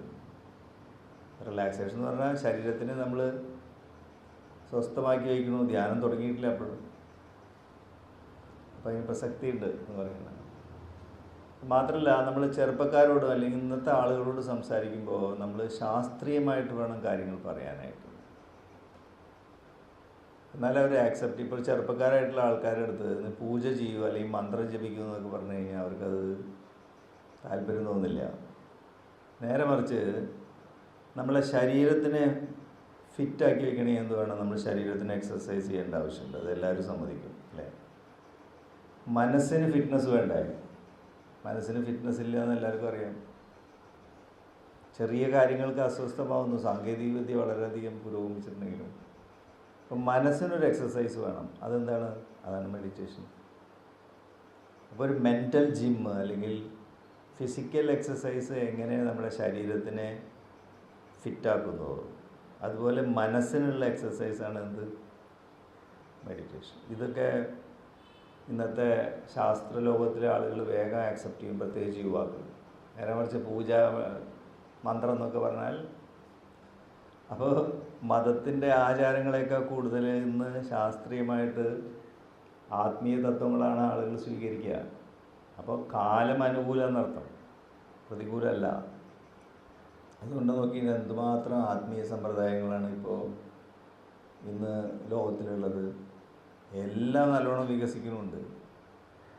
റിലാക്സേഷൻ എന്ന് പറഞ്ഞാൽ ശരീരത്തിന് നമ്മൾ സ്വസ്ഥമാക്കി വയ്ക്കണു. ധ്യാനം തുടങ്ങിയിട്ടില്ല അപ്പോഴും. അപ്പോൾ അതിന് പ്രസക്തിയുണ്ട് എന്ന് പറയുന്നത്. മാത്രമല്ല, നമ്മൾ ചെറുപ്പക്കാരോട് അല്ലെങ്കിൽ ഇന്നത്തെ ആളുകളോട് സംസാരിക്കുമ്പോൾ നമ്മൾ ശാസ്ത്രീയമായിട്ട് വേണം കാര്യങ്ങൾ പറയാനായിട്ട്. എന്നാലും അവർ ആക്സെപ്റ്റ്. ഇപ്പോൾ ചെറുപ്പക്കാരായിട്ടുള്ള ആൾക്കാരുടെ അടുത്ത് പൂജ ചെയ്യുക അല്ലെങ്കിൽ മന്ത്രം ജപിക്കുക എന്നൊക്കെ പറഞ്ഞു കഴിഞ്ഞാൽ അവർക്കത് താല്പര്യം തോന്നില്ല. നേരെ മറിച്ച് നമ്മളെ ശരീരത്തിനെ ഫിറ്റാക്കി വെക്കണമെങ്കിൽ എന്ത് വേണം? നമ്മൾ ശരീരത്തിന് എക്സസൈസ് ചെയ്യേണ്ട ആവശ്യമുണ്ട്. അതെല്ലാവരും സമ്മതിക്കും അല്ലേ? മനസ്സിന് ഫിറ്റ്നസ് വേണ്ടേ? മനസ്സിന് ഫിറ്റ്നസ് ഇല്ല എന്ന് എല്ലാവർക്കും അറിയാം. ചെറിയ കാര്യങ്ങൾക്ക് അസ്വസ്ഥമാവുന്നു. സാങ്കേതികവിദ്യ വളരെയധികം പുരോഗമിച്ചിട്ടുണ്ടെങ്കിലും അപ്പം മനസ്സിനൊരു എക്സസൈസ് വേണം. അതെന്താണ്? അതാണ് മെഡിറ്റേഷൻ. അപ്പോൾ ഒരു മെൻ്റൽ ജിം അല്ലെങ്കിൽ ഫിസിക്കൽ എക്സസൈസ് എങ്ങനെ നമ്മുടെ ശരീരത്തിനെ ഫിറ്റാക്കുന്നോ അതുപോലെ മനസ്സിനുള്ള എക്സസൈസാണ് എന്ത്? മെഡിറ്റേഷൻ. ഇതൊക്കെ ഇന്നത്തെ ശാസ്ത്രലോകത്തിലെ ആളുകൾ വേഗം ആക്സെപ്റ്റ് ചെയ്യും, പ്രത്യേകിച്ച് യുവാക്കൾ. നേരെ മറിച്ച് പൂജ മന്ത്രം എന്നൊക്കെ പറഞ്ഞാൽ, അപ്പോൾ മതത്തിൻ്റെ ആചാരങ്ങളെക്കാൾ കൂടുതൽ ഇന്ന് ശാസ്ത്രീയമായിട്ട് ആത്മീയ തത്വങ്ങളാണ് ആളുകൾ സ്വീകരിക്കുക. അപ്പോൾ കാലം അനുകൂലം എന്നർത്ഥം, പ്രതികൂലമല്ല. അതുകൊണ്ട് നോക്കി എന്തുമാത്രം ആത്മീയ സമ്പ്രദായങ്ങളാണ് ഇപ്പോൾ ഇന്ന് ലോകത്തിലുള്ളത്. എല്ലാം നല്ലോണം വികസിക്കുന്നുണ്ട്.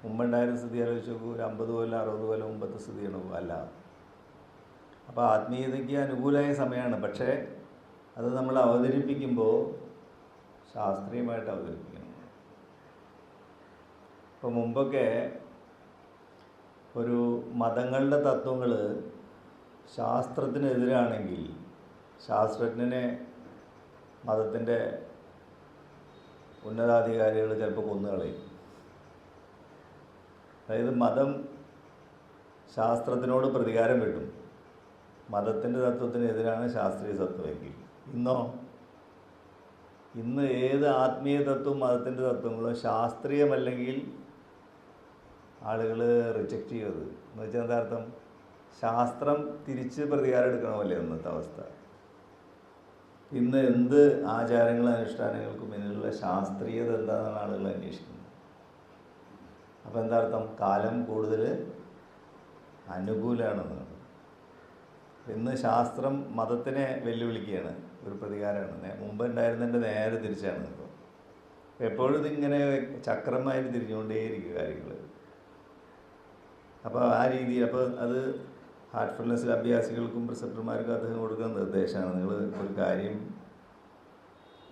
മുമ്പുണ്ടായിരുന്ന സ്ഥിതി ആലോചിച്ച് നോക്കൂ. ഒരു 50 കൊല്ലം 60 കൊല്ലം മുമ്പത്തെ സ്ഥിതിയാണ് അല്ല. അപ്പോൾ ആത്മീയതയ്ക്ക് അനുകൂലമായ സമയമാണ്. പക്ഷേ അത് നമ്മൾ അവതരിപ്പിക്കുമ്പോൾ ശാസ്ത്രീയമായിട്ട് അവതരിപ്പിക്കണം. ഇപ്പോൾ മുമ്പൊക്കെ ഒരു മതങ്ങളുടെ തത്വങ്ങൾ ശാസ്ത്രത്തിനെതിരാണെങ്കിൽ ശാസ്ത്രജ്ഞനെ മതത്തിൻ്റെ ഉന്നതാധികാരികൾ ചിലപ്പോൾ കൊന്നുകളയും. അതായത് മതം ശാസ്ത്രത്തിനോട് പ്രതികാരം കിട്ടും. മതത്തിൻ്റെ തത്വത്തിനെതിരാണ് ശാസ്ത്രീയ തത്വമെങ്കിൽ. ഇന്ന് ഏത് ആത്മീയ തത്വവും മതത്തിൻ്റെ തത്വങ്ങളും ശാസ്ത്രീയമല്ലെങ്കിൽ ആളുകൾ റിജക്റ്റ് ചെയ്യത്. എന്ന് വെച്ചാൽ എന്താ അർത്ഥം? ശാസ്ത്രം തിരിച്ച് പ്രതികാരം എടുക്കണമല്ലേ ഇന്നത്തെ അവസ്ഥ. ഇന്ന് എന്ത് ആചാരങ്ങളും അനുഷ്ഠാനങ്ങൾക്കും പിന്നിലുള്ള ശാസ്ത്രീയത എന്താണെന്നാണ് ആളുകൾ അന്വേഷിക്കുന്നത്. അപ്പോൾ എന്താ അർത്ഥം? കാലം കൂടുതൽ അനുകൂലമാണെന്നാണ്. ഇന്ന് ശാസ്ത്രം മതത്തിനെ വെല്ലുവിളിക്കുകയാണ്, ഒരു പ്രതികാരമാണ്. മുമ്പ് ഉണ്ടായിരുന്നതിൻ്റെ നേരെ തിരിച്ചാണ് ഇപ്പോൾ. എപ്പോഴും ഇതിങ്ങനെ ചക്രമായിട്ട് തിരിഞ്ഞുകൊണ്ടേയിരിക്കും കാര്യങ്ങൾ. അപ്പോൾ ആ രീതിയിൽ അപ്പോൾ അത് ഹാർട്ട്ഫുൾനെസ് അഭ്യാസികൾക്കും പ്രിസപ്റ്റർമാർക്കും അദ്ദേഹം കൊടുക്കുന്ന നിർദ്ദേശമാണ്. നിങ്ങൾ ഒരു കാര്യം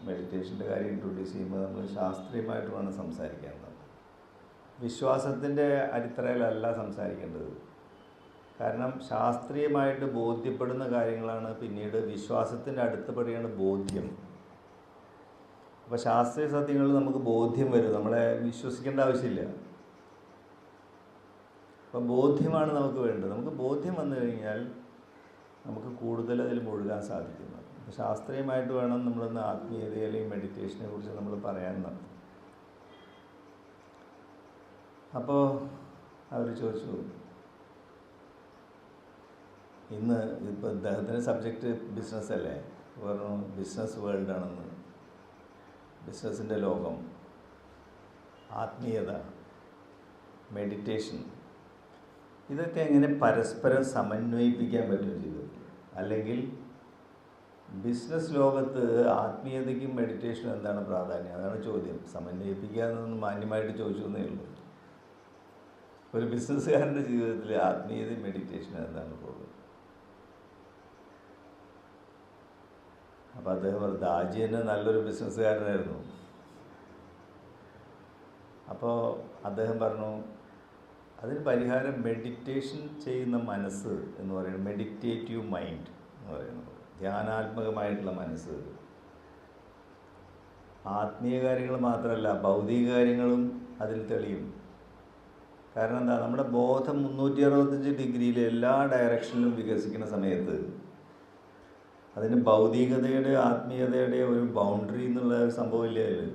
മെഡിറ്റേഷൻ്റെ കാര്യം ഇൻട്രൊഡ്യൂസ് ചെയ്യുമ്പോൾ നമ്മൾ ശാസ്ത്രീയമായിട്ട് വേണം സംസാരിക്കാൻ. വിശ്വാസത്തിൻ്റെ അടിത്തറയിലല്ല സംസാരിക്കേണ്ടത്. കാരണം ശാസ്ത്രീയമായിട്ട് ബോധ്യപ്പെടുന്ന കാര്യങ്ങളാണ് പിന്നീട് വിശ്വാസത്തിൻ്റെ അടുത്ത പടിയാണ് ബോധ്യം. അപ്പോൾ ശാസ്ത്രീയ സത്യങ്ങളിൽ നമുക്ക് ബോധ്യം വരും, നമ്മളെ വിശ്വസിക്കേണ്ട ആവശ്യമില്ല. അപ്പം ബോധ്യമാണ് നമുക്ക് വേണ്ടത്. നമുക്ക് ബോധ്യം വന്നു കഴിഞ്ഞാൽ നമുക്ക് കൂടുതൽ അതിൽ മുഴുകാൻ സാധിക്കുന്നു. അപ്പോൾ ശാസ്ത്രീയമായിട്ട് വേണം നമ്മളൊന്ന് ആത്മീയത അല്ലെങ്കിൽ മെഡിറ്റേഷനെ കുറിച്ച് നമ്മൾ പറയാൻ. അപ്പോൾ അവർ ചോദിച്ചു, ഇന്ന് ഇപ്പോൾ അദ്ദേഹത്തിൻ്റെ സബ്ജക്റ്റ് ബിസിനസ് അല്ലേ, പറഞ്ഞു ബിസിനസ് വേൾഡാണെന്ന്, ബിസിനസ്സിൻ്റെ ലോകം, ആത്മീയത, മെഡിറ്റേഷൻ, ഇതൊക്കെ എങ്ങനെ പരസ്പരം സമന്വയിപ്പിക്കാൻ പറ്റും ജീവിതത്തിൽ? അല്ലെങ്കിൽ ബിസിനസ് ലോകത്ത് ആത്മീയതയ്ക്കും മെഡിറ്റേഷനും എന്താണ് പ്രാധാന്യം? അതാണ് ചോദ്യം. സമന്വയിപ്പിക്കുക എന്നൊന്ന് മാന്യമായിട്ട് ചോദിച്ചു എന്നേ ഉള്ളൂ. ഒരു ബിസിനസ്സുകാരൻ്റെ ജീവിതത്തിൽ ആത്മീയതയും മെഡിറ്റേഷനും എന്താണ് പ്രോബ്ലം? അപ്പോൾ അദ്ദേഹം പറഞ്ഞു, ദാജി തന്നെ നല്ലൊരു ബിസിനസ്സുകാരനായിരുന്നു. അപ്പോൾ അദ്ദേഹം പറഞ്ഞു, അതിന് പരിഹാരം മെഡിറ്റേഷൻ ചെയ്യുന്ന മനസ്സ് എന്ന് പറയുന്നത്, മെഡിറ്റേറ്റീവ് മൈൻഡ് എന്ന് പറയുന്നത്, ധ്യാനാത്മകമായിട്ടുള്ള മനസ്സ്. ആത്മീയ കാര്യങ്ങൾ മാത്രമല്ല, ഭൗതിക കാര്യങ്ങളും അതിൽ തെളിയും. കാരണം എന്താ, നമ്മുടെ ബോധം 365 ഡിഗ്രിയിൽ എല്ലാ ഡയറക്ഷനിലും വികസിക്കുന്ന സമയത്ത് അതിന് ഭൗതികതയുടെ ആത്മീയതയുടെ ഒരു ബൗണ്ടറി എന്നുള്ള സംഭവമില്ല. അതിൽ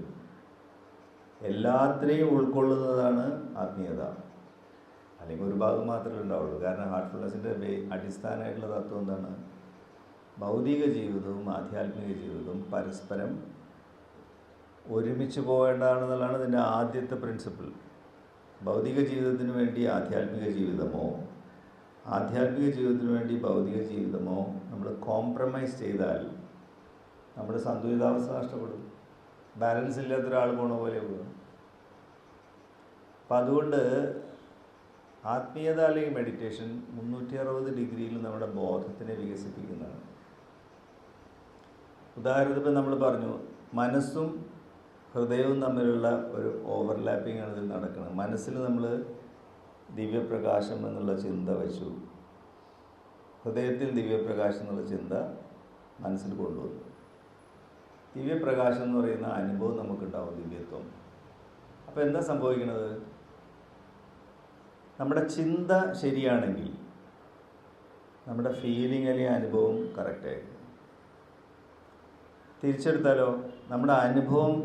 എല്ലാത്തിനെയും ഉൾക്കൊള്ളുന്നതാണ് ആത്മീയത. അല്ലെങ്കിൽ ഒരു ഭാഗം മാത്രമേ ഉണ്ടാവുള്ളൂ. കാരണം ഹാർട്ട്ഫുൾനെസ്സിൻ്റെ അടിസ്ഥാനമായിട്ടുള്ള തത്വം എന്താണ്? ഭൗതിക ജീവിതവും ആധ്യാത്മിക ജീവിതവും പരസ്പരം ഒരുമിച്ച് പോകേണ്ടതാണെന്നുള്ളതാണ് ഇതിൻ്റെ ആദ്യത്തെ പ്രിൻസിപ്പിൾ. ഭൗതിക ജീവിതത്തിന് വേണ്ടി ആധ്യാത്മിക ജീവിതമോ ആധ്യാത്മിക ജീവിതത്തിന് വേണ്ടി ഭൗതിക ജീവിതമോ നമ്മൾ കോംപ്രമൈസ് ചെയ്താൽ നമ്മുടെ സന്തുലിതാവസ്ഥ നഷ്ടപ്പെടും. ബാലൻസ് ഇല്ലാത്ത ഒരാൾ പോണ പോലെ പോകും. അപ്പം അതുകൊണ്ട് ആത്മീയത അല്ലെങ്കിൽ മെഡിറ്റേഷൻ 360 ഡിഗ്രിയിൽ നമ്മുടെ ബോധത്തിനെ വികസിപ്പിക്കുന്നതാണ്. ഉദാഹരണത്തിന് നമ്മൾ പറഞ്ഞു, മനസ്സും ഹൃദയവും തമ്മിലുള്ള ഒരു ഓവർലാപ്പിംഗ് ആണ് ഇതിൽ നടക്കുന്നത്. മനസ്സിൽ നമ്മൾ ദിവ്യപ്രകാശം എന്നുള്ള ചിന്ത വെച്ചു, ഹൃദയത്തിൽ ദിവ്യപ്രകാശം എന്നുള്ള ചിന്ത മനസ്സിൽ കൊണ്ടുവന്നു. ദിവ്യപ്രകാശം എന്ന് പറയുന്ന അനുഭവം നമുക്കുണ്ടാവും, ദിവ്യത്വം. അപ്പോൾ എന്താ സംഭവിക്കുന്നത്? നമ്മുടെ ചിന്ത ശരിയാണെങ്കിൽ നമ്മുടെ ഫീലിംഗ് അല്ലെങ്കിൽ അനുഭവം കറക്റ്റായിരിക്കും. തിരിച്ചെടുത്താലോ, നമ്മുടെ അനുഭവം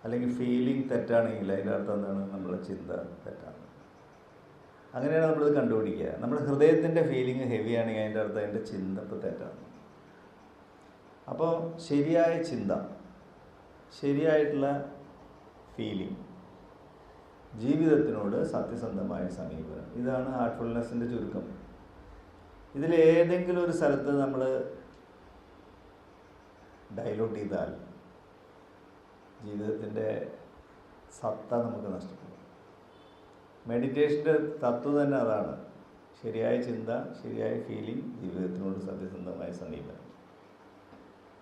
അല്ലെങ്കിൽ ഫീലിംഗ് തെറ്റാണെങ്കിൽ അതിൻ്റെ അർത്ഥം എന്താണ്? നമ്മുടെ ചിന്ത തെറ്റാണ്. അങ്ങനെയാണ് നമ്മളിത് കണ്ടുപിടിക്കുക. നമ്മുടെ ഹൃദയത്തിൻ്റെ ഫീലിംഗ് ഹെവി ആണെങ്കിൽ അതിൻ്റെ അർത്ഥം അതിൻ്റെ ചിന്ത ഇപ്പോൾ തെറ്റാണ്. അപ്പോൾ ശരിയായ ചിന്ത, ശരിയായിട്ടുള്ള ഫീലിംഗ്, ജീവിതത്തിനോട് സത്യസന്ധമായ സമീപനം, ഇതാണ് ഹാർട്ട്ഫുൾനെസ്സിൻ്റെ ചുരുക്കം. ഇതിലേതെങ്കിലും ഒരു സ്ഥലത്ത് നമ്മൾ ഡൈലൂട്ട് ചെയ്താൽ ജീവിതത്തിൻ്റെ സത്ത നമുക്ക് നഷ്ടപ്പെടും. മെഡിറ്റേഷൻ്റെ തത്വം തന്നെ അതാണ്. ശരിയായ ചിന്ത, ശരിയായ ഫീലിംഗ്, ജീവിതത്തിനോട് സത്യസന്ധമായ സമീപനം.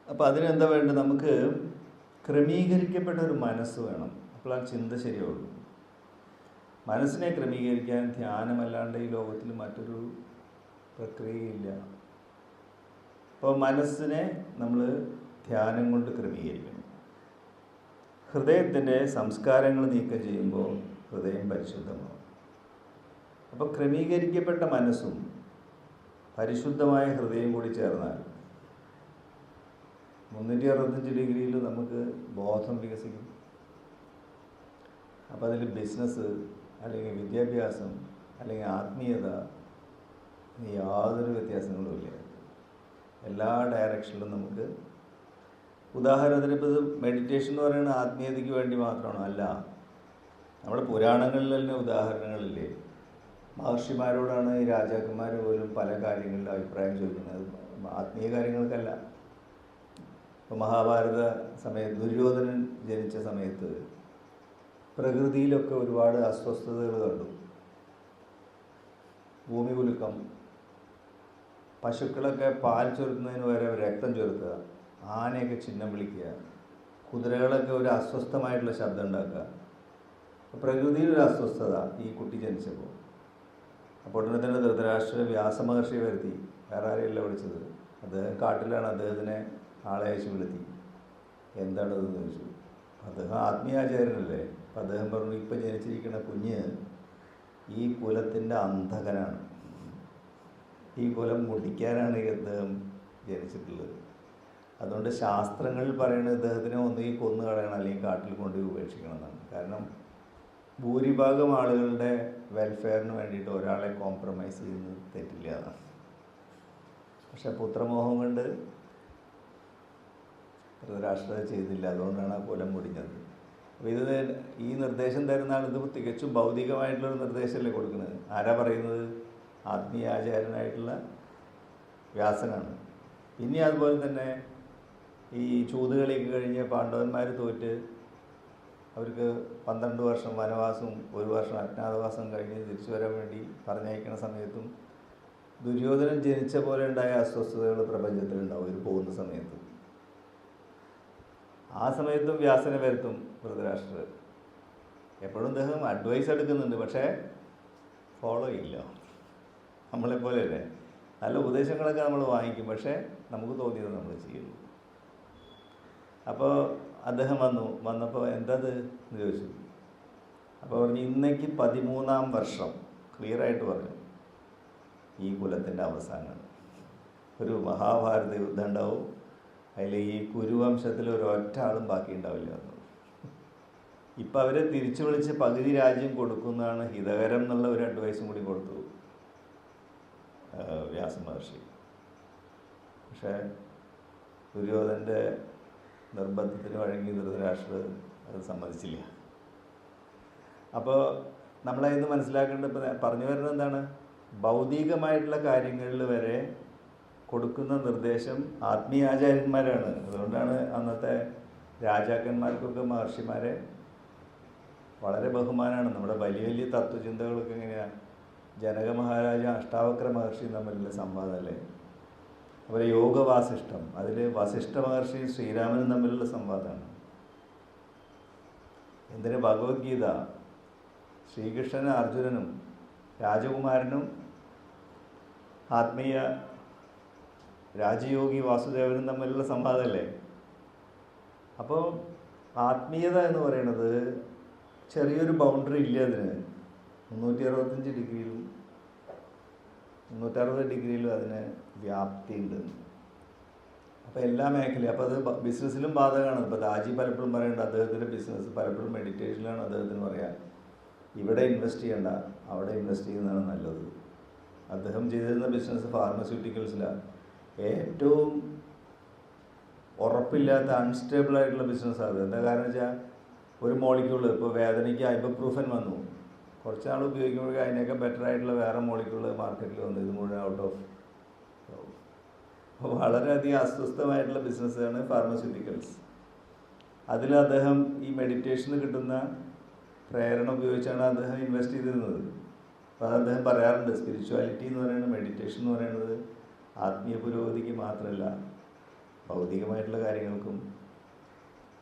അപ്പോൾ അതിനെന്താ വേണ്ടത്? നമുക്ക് ക്രമീകരിക്കപ്പെട്ട ഒരു മനസ്സ് വേണം. അപ്പോൾ ആ ചിന്ത ശരിയാവുള്ളൂ. മനസ്സിനെ ക്രമീകരിക്കാൻ ധ്യാനമല്ലാണ്ട് ഈ ലോകത്തിൽ മറ്റൊരു പ്രക്രിയയില്ല. അപ്പോൾ മനസ്സിനെ നമ്മൾ ധ്യാനം കൊണ്ട് ക്രമീകരിക്കണം. ഹൃദയത്തിൻ്റെ സംസ്കാരങ്ങൾ നീക്കം ചെയ്യുമ്പോൾ ഹൃദയം പരിശുദ്ധമാവും. അപ്പോൾ ക്രമീകരിക്കപ്പെട്ട മനസ്സും പരിശുദ്ധമായ ഹൃദയം കൂടി ചേർന്നാൽ 365 ഡിഗ്രിയിൽ നമുക്ക് ബോധം വികസിക്കും. അപ്പോൾ അതിൽ ബിസിനസ് അല്ലെങ്കിൽ വിദ്യാഭ്യാസം അല്ലെങ്കിൽ ആത്മീയത യാതൊരു വ്യത്യാസങ്ങളുമില്ല. എല്ലാ ഡയറക്ഷനിലും നമുക്ക്, ഉദാഹരണത്തിന് ഇപ്പോൾ ഇത് മെഡിറ്റേഷൻ എന്ന് പറയുന്നത് ആത്മീയതയ്ക്ക് വേണ്ടി മാത്രമാണോ? അല്ല. നമ്മുടെ പുരാണങ്ങളിൽ തന്നെ ഉദാഹരണങ്ങളില്ലേ? മഹർഷിമാരോടാണ് ഈ രാജാക്കന്മാർ പോലും പല കാര്യങ്ങളുടെ അഭിപ്രായം ചോദിക്കുന്നത്, ആത്മീയ കാര്യങ്ങൾക്കല്ല. ഇപ്പോൾ മഹാഭാരത സമയത്ത് ദുര്യോധനൻ ജനിച്ച സമയത്ത് പ്രകൃതിയിലൊക്കെ ഒരുപാട് അസ്വസ്ഥതകൾ കണ്ടു. ഭൂമി കുലുക്കം, പശുക്കളൊക്കെ പാൽ ചൊരുത്തുന്നതിന് വരെ രക്തം ചൊരുത്തുക, ആനയൊക്കെ ചിഹ്നം വിളിക്കുക, കുതിരകളൊക്കെ ഒരു അസ്വസ്ഥമായിട്ടുള്ള ശബ്ദം ഉണ്ടാക്കുക. പ്രകൃതിയിലൊരു അസ്വസ്ഥത ഈ കുട്ടി ജനിച്ചപ്പോൾ. അപ്പോൾ ഉടനെ തന്നെ ധൃതരാഷ്ട്ര വ്യാസമഹർഷിയെ വരുത്തി, വേറെ ആരെയല്ല വിളിച്ചത്, അദ്ദേഹം കാട്ടിലാണ്, അദ്ദേഹത്തിനെ ആളെ അയച്ചു വിളിത്തി. എന്താണതെന്ന് ചോദിച്ചു. അദ്ദേഹം ആത്മീയാചാര്യനല്ലേ. അപ്പം അദ്ദേഹം പറഞ്ഞു, ഇപ്പം ജനിച്ചിരിക്കുന്ന കുഞ്ഞ് ഈ കുലത്തിൻ്റെ അന്ധകനാണ്, ഈ കുലം മുടിക്കാനാണ് അദ്ദേഹം ജനിച്ചിട്ടുള്ളത്. അതുകൊണ്ട് ശാസ്ത്രങ്ങളിൽ പറയുന്നത് ഇദ്ദേഹത്തിനെ ഒന്നുകിൽ കൊന്നു കളയണം അല്ലെങ്കിൽ കാട്ടിൽ കൊണ്ടുപോയി ഉപേക്ഷിക്കണം എന്നാണ്. കാരണം ഭൂരിഭാഗം ആളുകളുടെ വെൽഫെയറിന് വേണ്ടിയിട്ട് ഒരാളെ കോംപ്രമൈസ് ചെയ്യുന്നത് തെറ്റില്ല എന്നാണ്. പക്ഷെ പുത്രമോഹം കൊണ്ട് ധൃതരാഷ്ട്രത ചെയ്തില്ല, അതുകൊണ്ടാണ് ആ കുലം മുടിഞ്ഞത്. അപ്പോൾ ഇത് ഈ നിർദ്ദേശം തരുന്ന ആൾ ഇത് തികച്ചും ഭൗതികമായിട്ടുള്ളൊരു നിർദ്ദേശമല്ലേ കൊടുക്കുന്നത്. ആരാ പറയുന്നത്? ആത്മീയാചാര്യനായിട്ടുള്ള വ്യാസനാണ്. പിന്നെ അതുപോലെ തന്നെ ഈ ചൂതുകളിയൊക്കെ കഴിഞ്ഞ് പാണ്ഡവന്മാർ തോറ്റ് അവർക്ക് 12 വർഷം വനവാസവും 1 വർഷം അജ്ഞാതവാസം കഴിഞ്ഞ് തിരിച്ചു വരാൻ വേണ്ടി പറഞ്ഞയക്കുന്ന സമയത്തും ദുര്യോധനൻ ജനിച്ച പോലെ ഉണ്ടായ അസ്വസ്ഥതകൾ പ്രപഞ്ചത്തിലുണ്ടാവും ഇവർ പോകുന്ന സമയത്ത്. ആ സമയത്തും വ്യാസനെ വരുത്തും ധൃതരാഷ്ട്രർ. എപ്പോഴും അദ്ദേഹം അഡ്വൈസ് എടുക്കുന്നുണ്ട്, പക്ഷേ ഫോളോ ചെയ്യില്ല. നമ്മളെപ്പോലെയല്ലേ, നല്ല ഉപദേശങ്ങളൊക്കെ നമ്മൾ വാങ്ങിക്കും, പക്ഷേ നമുക്ക് തോന്നിയത് നമ്മൾ ചെയ്യുള്ളൂ. അപ്പോൾ അദ്ദേഹം വന്നപ്പോൾ എന്തത് എന്ന് ചോദിച്ചു. അപ്പോൾ പറഞ്ഞു, ഇന്നേക്ക് 13ാം വർഷം, ക്ലിയറായിട്ട് പറഞ്ഞു, ഈ കുലത്തിൻ്റെ അവസാനമാണ്. ഒരു മഹാഭാരത യുദ്ധം ഉണ്ടാവും, അതിൽ ഈ കുരുവംശത്തിൽ ഒരൊറ്റ ആളും ബാക്കി ഉണ്ടാവില്ല എന്നുള്ളത്. ഇപ്പം അവരെ തിരിച്ചു വിളിച്ച് പകുതി രാജ്യം കൊടുക്കുന്നതാണ് ഹിതകരം എന്നുള്ള ഒരു അഡ്വൈസും കൂടി കൊടുത്തു വ്യാസമഹർഷി. പക്ഷേ ദുര്യോധനൻ്റെ നിർബന്ധത്തിന് വഴങ്ങി ധൃതരാഷ്ട്രർ അത് സമ്മതിച്ചില്ല. അപ്പോൾ നമ്മളതിന്ന് മനസ്സിലാക്കേണ്ടത്, ഇപ്പം പറഞ്ഞു വരുന്നത് എന്താണ്, ഭൗതികമായിട്ടുള്ള കാര്യങ്ങളിൽ വരെ കൊടുക്കുന്ന നിർദ്ദേശം ആത്മീയാചാര്യന്മാരാണ്. അതുകൊണ്ടാണ് അന്നത്തെ രാജാക്കന്മാർക്കൊക്കെ മഹർഷിമാരെ വളരെ ബഹുമാനമാണ്. നമ്മുടെ വലിയ വലിയ തത്വചിന്തകളൊക്കെ എങ്ങനെയാണ്, ജനക മഹാരാജ അഷ്ടാവക്ര മഹർഷി തമ്മിലുള്ള സംവാദമല്ലേ. അതുപോലെ യോഗവാസിഷ്ടം, അതിൽ വസിഷ്ഠ മഹർഷി ശ്രീരാമനും തമ്മിലുള്ള സംവാദമാണ്. എന്തിന് ഭഗവത്ഗീത ശ്രീകൃഷ്ണനും അർജുനനും രാജകുമാരനും ആത്മീയ രാജയോഗി വാസുദേവനും തമ്മിലുള്ള സംവാദമല്ലേ. അപ്പോൾ ആത്മീയത എന്ന് പറയുന്നത് ചെറിയൊരു ബൗണ്ടറി ഇല്ല അതിന്. 365 ഡിഗ്രിയിലും 360 ഡിഗ്രിയിലും അതിന് വ്യാപ്തിയുണ്ട്. അപ്പോൾ എല്ലാ മേഖലയും, അപ്പോൾ അത് ബിസിനസ്സിലും ബാധകമാണ്. ഇപ്പോൾ ദാജി പലപ്പോഴും പറയുന്നുണ്ട്, അദ്ദേഹത്തിൻ്റെ ബിസിനസ് പലപ്പോഴും മെഡിറ്റേഷനിലാണ് അദ്ദേഹത്തിന് പറയാം, ഇവിടെ ഇൻവെസ്റ്റ് ചെയ്യേണ്ട, അവിടെ ഇൻവെസ്റ്റ് ചെയ്യുന്നതാണ് നല്ലത്. അദ്ദേഹം ചെയ്തിരുന്ന ബിസിനസ് ഫാർമസ്യൂട്ടിക്കൽസിലാണ്. ഏറ്റവും ഉറപ്പില്ലാത്ത അൺസ്റ്റേബിളായിട്ടുള്ള ബിസിനസ്സാണ് അത്. എന്താ കാരണം വെച്ചാൽ, ഒരു മോളിക്യൂൾ, ഇപ്പോൾ വേദനയ്ക്ക് ഐബുപ്രൂഫൻ വന്നു, കുറച്ച് നാൾ ഉപയോഗിക്കുമ്പോഴേക്കും അതിനൊക്കെ ബെറ്റർ ആയിട്ടുള്ള വേറെ മോളിക്യൂൾ മാർക്കറ്റിൽ വന്നു, ഇത് മുഴുവൻ ഔട്ട് ഓഫ്. വളരെയധികം അസ്വസ്ഥമായിട്ടുള്ള ബിസിനസ്സാണ് ഫാർമസ്യൂട്ടിക്കൽസ്. അതിൽ അദ്ദേഹം ഈ മെഡിറ്റേഷന് കിട്ടുന്ന പ്രേരണ ഉപയോഗിച്ചാണ് അദ്ദേഹം ഇൻവെസ്റ്റ് ചെയ്തിരുന്നത്. അപ്പോൾ അത് അദ്ദേഹം പറയാറുണ്ട്, സ്പിരിച്വാലിറ്റി എന്ന് പറയുന്നത്, മെഡിറ്റേഷൻ എന്ന് പറയുന്നത് ആത്മീയ പുരോഗതിക്ക് മാത്രമല്ല ഭൗതികമായിട്ടുള്ള കാര്യങ്ങൾക്കും.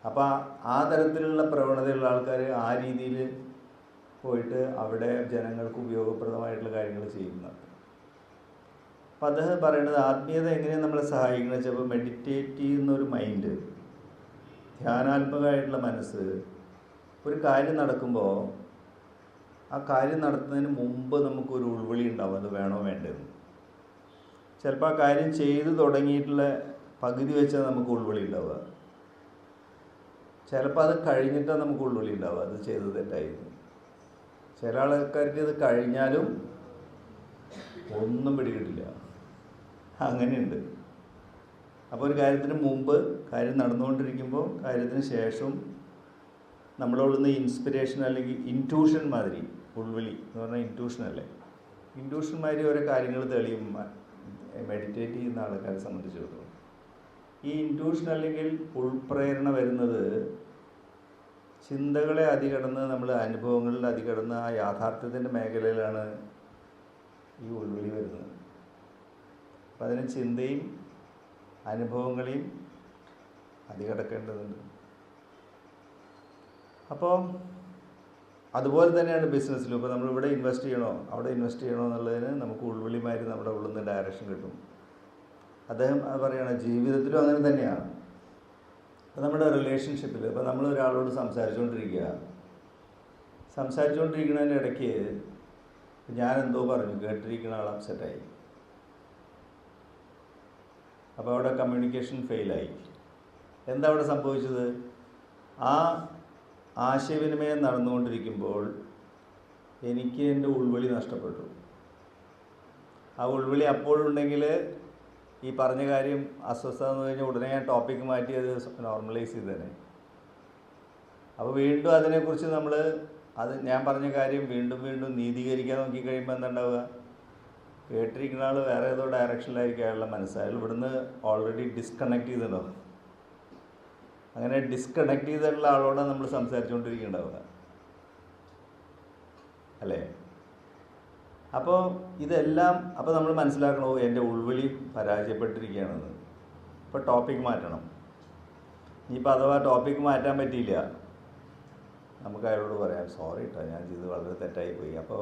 അപ്പോൾ ആ തരത്തിലുള്ള പ്രവണതയുള്ള ആൾക്കാർ ആ രീതിയിൽ പോയിട്ട് അവിടെ ജനങ്ങൾക്ക് ഉപയോഗപ്രദമായിട്ടുള്ള കാര്യങ്ങൾ ചെയ്യുന്നുണ്ട്. അപ്പോൾ അദ്ദേഹം പറയുന്നത് ആത്മീയത എങ്ങനെയാണ് നമ്മളെ സഹായിക്കുന്നത് വെച്ചാൽ, ഇപ്പോൾ മെഡിറ്റേറ്റ് ചെയ്യുന്നൊരു മൈൻഡ്, ധ്യാനാത്മകമായിട്ടുള്ള മനസ്സ്, ഒരു കാര്യം നടക്കുമ്പോൾ ആ കാര്യം നടത്തുന്നതിന് മുമ്പ് നമുക്കൊരു ഉൾവിളി ഉണ്ടാവും, അത് വേണോ വേണ്ടതെന്ന്. ചിലപ്പോൾ ആ കാര്യം ചെയ്തു തുടങ്ങിയിട്ടുള്ള പകുതി വെച്ചാൽ നമുക്ക് ഉൾവിളി ഉണ്ടാവുക, ചിലപ്പോൾ അത് കഴിഞ്ഞിട്ടാണ് നമുക്ക് ഉൾവിളി ഉണ്ടാവുക, അത് ചെയ്തത് തെറ്റായിരുന്നു. ചില ആൾക്കാർക്ക് ഇത് കഴിഞ്ഞാലും ഒന്നും പിടികിട്ടില്ല, അങ്ങനെയുണ്ട്. അപ്പോൾ ഒരു കാര്യത്തിന് മുമ്പ്, കാര്യം നടന്നുകൊണ്ടിരിക്കുമ്പോൾ, കാര്യത്തിന് ശേഷം നമ്മളോടുന്ന ഇൻസ്പിരേഷൻ അല്ലെങ്കിൽ ഇൻറ്റ്യൂഷൻ മാതിരി, ഉൾവിളി എന്ന് പറഞ്ഞാൽ ഇൻറ്റ്യൂഷൻ അല്ലേ, ഇൻഡ്യൂഷന്മാർ ഓരോ കാര്യങ്ങൾ തെളിയും മെഡിറ്റേറ്റ് ചെയ്യുന്ന ആൾക്കാരെ സംബന്ധിച്ചിടത്തോളം. ഈ ഇൻഡ്യൂഷൻ അല്ലെങ്കിൽ ഉൾപ്രേരണ വരുന്നത് ചിന്തകളെ അതികടന്ന് നമ്മൾ അനുഭവങ്ങളിൽ അതികടന്ന് ആ യാഥാർത്ഥ്യത്തിൻ്റെ മേഖലയിലാണ് ഈ ഉൾവിളി വരുന്നത്. അപ്പം അതിന് ചിന്തയും അനുഭവങ്ങളെയും അതികടക്കേണ്ടതുണ്ട്. അപ്പോൾ അതുപോലെ തന്നെയാണ് ബിസിനസ്സിലും. ഇപ്പോൾ നമ്മളിവിടെ ഇൻവെസ്റ്റ് ചെയ്യണോ അവിടെ ഇൻവെസ്റ്റ് ചെയ്യണോ എന്നുള്ളതിന് നമുക്ക് ഉൾവിളിമാർ നമ്മുടെ ഉള്ളിൽ നിന്ന് ഡയറക്ഷൻ കിട്ടും. അദ്ദേഹം അത് പറയുകയാണ്, ജീവിതത്തിലും അങ്ങനെ തന്നെയാണ്. ഇപ്പോൾ നമ്മുടെ റിലേഷൻഷിപ്പിൽ ഇപ്പോൾ നമ്മൾ ഒരാളോട് സംസാരിച്ചുകൊണ്ടിരിക്കുന്നതിൻ്റെ ഇടയ്ക്ക് ഞാനെന്തോ പറഞ്ഞു, കേട്ടിരിക്കുന്ന ആൾ അപ്സെറ്റായി. അപ്പോൾ അവിടെ കമ്മ്യൂണിക്കേഷൻ ഫെയിലായി. എന്താ അവിടെ സംഭവിച്ചത്? ആ ആശയവിനിമയം നടന്നുകൊണ്ടിരിക്കുമ്പോൾ എനിക്ക് എൻ്റെ ഉൾവിളി നഷ്ടപ്പെട്ടു. ആ ഉൾവിളി അപ്പോഴുണ്ടെങ്കിൽ ഈ പറഞ്ഞ കാര്യം അസ്വസ്ഥത എന്ന് കഴിഞ്ഞാൽ ഉടനെ ഞാൻ ടോപ്പിക്ക് മാറ്റി അത് നോർമലൈസ് ചെയ്ത് തന്നെ. അപ്പോൾ വീണ്ടും അതിനെക്കുറിച്ച് ഞാൻ പറഞ്ഞ കാര്യം വീണ്ടും നീതീകരിക്കാൻ നോക്കിക്കഴിയുമ്പോൾ എന്താ ഉണ്ടാവുക? കേട്ടിരിക്കുന്ന ആൾ വേറെ ഏതോ ഡയറക്ഷനിലായിരിക്കും അയാളുടെ മനസ്സായാൽ ഇവിടുന്ന് ഓൾറെഡി ഡിസ്കണക്ട് ചെയ്തിട്ടുണ്ടാവും. അങ്ങനെ ഡിസ്കണക്ട് ചെയ്തിട്ടുള്ള ആളോടാണ് നമ്മൾ സംസാരിച്ചുകൊണ്ടിരിക്കുന്നുണ്ടാവുക, അല്ലേ? അപ്പോൾ ഇതെല്ലാം നമ്മൾ മനസ്സിലാക്കണോ എൻ്റെ ഉൾവിളി പരാജയപ്പെട്ടിരിക്കുകയാണെന്ന്. ഇപ്പോൾ ടോപ്പിക്ക് മാറ്റണം. ഇനിയിപ്പോൾ അഥവാ ടോപ്പിക്ക് മാറ്റാൻ പറ്റിയില്ല, നമുക്ക് അയാളോട് പറയാം, സോറി കേട്ടോ, ഞാൻ ചെയ്ത് വളരെ തെറ്റായിപ്പോയി. അപ്പോൾ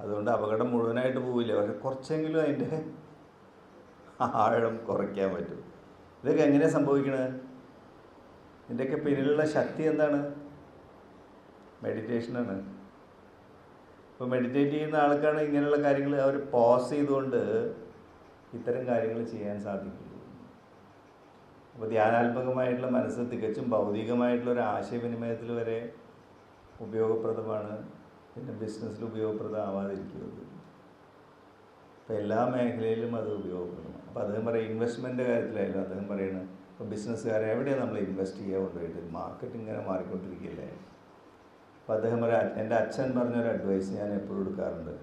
അതുകൊണ്ട് അപകടം മുഴുവനായിട്ട് പോവില്ല, പക്ഷെ കുറച്ചെങ്കിലും അതിൻ്റെ ആഴം കുറയ്ക്കാൻ പറ്റും. ഇതൊക്കെ എങ്ങനെയാണ് സംഭവിക്കണത്? ഇതിൻ്റെയൊക്കെ പിന്നിലുള്ള ശക്തി എന്താണ്? മെഡിറ്റേഷനാണ്. ഇപ്പോൾ മെഡിറ്റേറ്റ് ചെയ്യുന്ന ആൾക്കാണ് ഇങ്ങനെയുള്ള കാര്യങ്ങൾ അവർ പോസ് ചെയ്തുകൊണ്ട് ഇത്തരം കാര്യങ്ങൾ ചെയ്യാൻ സാധിക്കുള്ളൂ. അപ്പോൾ ധ്യാനാത്മകമായിട്ടുള്ള മനസ്സ് തികച്ചും ഭൗതികമായിട്ടുള്ള ഒരു ആശയവിനിമയത്തിൽ വരെ ഉപയോഗപ്രദമാണ്. പിന്നെ ബിസിനസ്സിൽ ഉപയോഗപ്രദമാവാതിരിക്കുന്നത്. അപ്പോൾ എല്ലാ മേഖലയിലും അത് ഉപയോഗപ്രദമാണ്. അപ്പോൾ അദ്ദേഹം പറയും, ഇൻവെസ്റ്റ്മെൻറ്റിൻ്റെ കാര്യത്തിലായാലും അദ്ദേഹം പറയുന്നത്, ഇപ്പോൾ ബിസിനസ്സുകാരെ എവിടെയാണ് നമ്മൾ ഇൻവെസ്റ്റ് ചെയ്യാൻ കൊണ്ടുപോയിട്ട്? മാർക്കറ്റ് ഇങ്ങനെ മാറിക്കൊണ്ടിരിക്കുകയല്ലേ. അപ്പോൾ അദ്ദേഹം പറയാം, എൻ്റെ അച്ഛൻ പറഞ്ഞൊരു അഡ്വൈസ് ഞാൻ എപ്പോഴും എടുക്കാറുണ്ട്.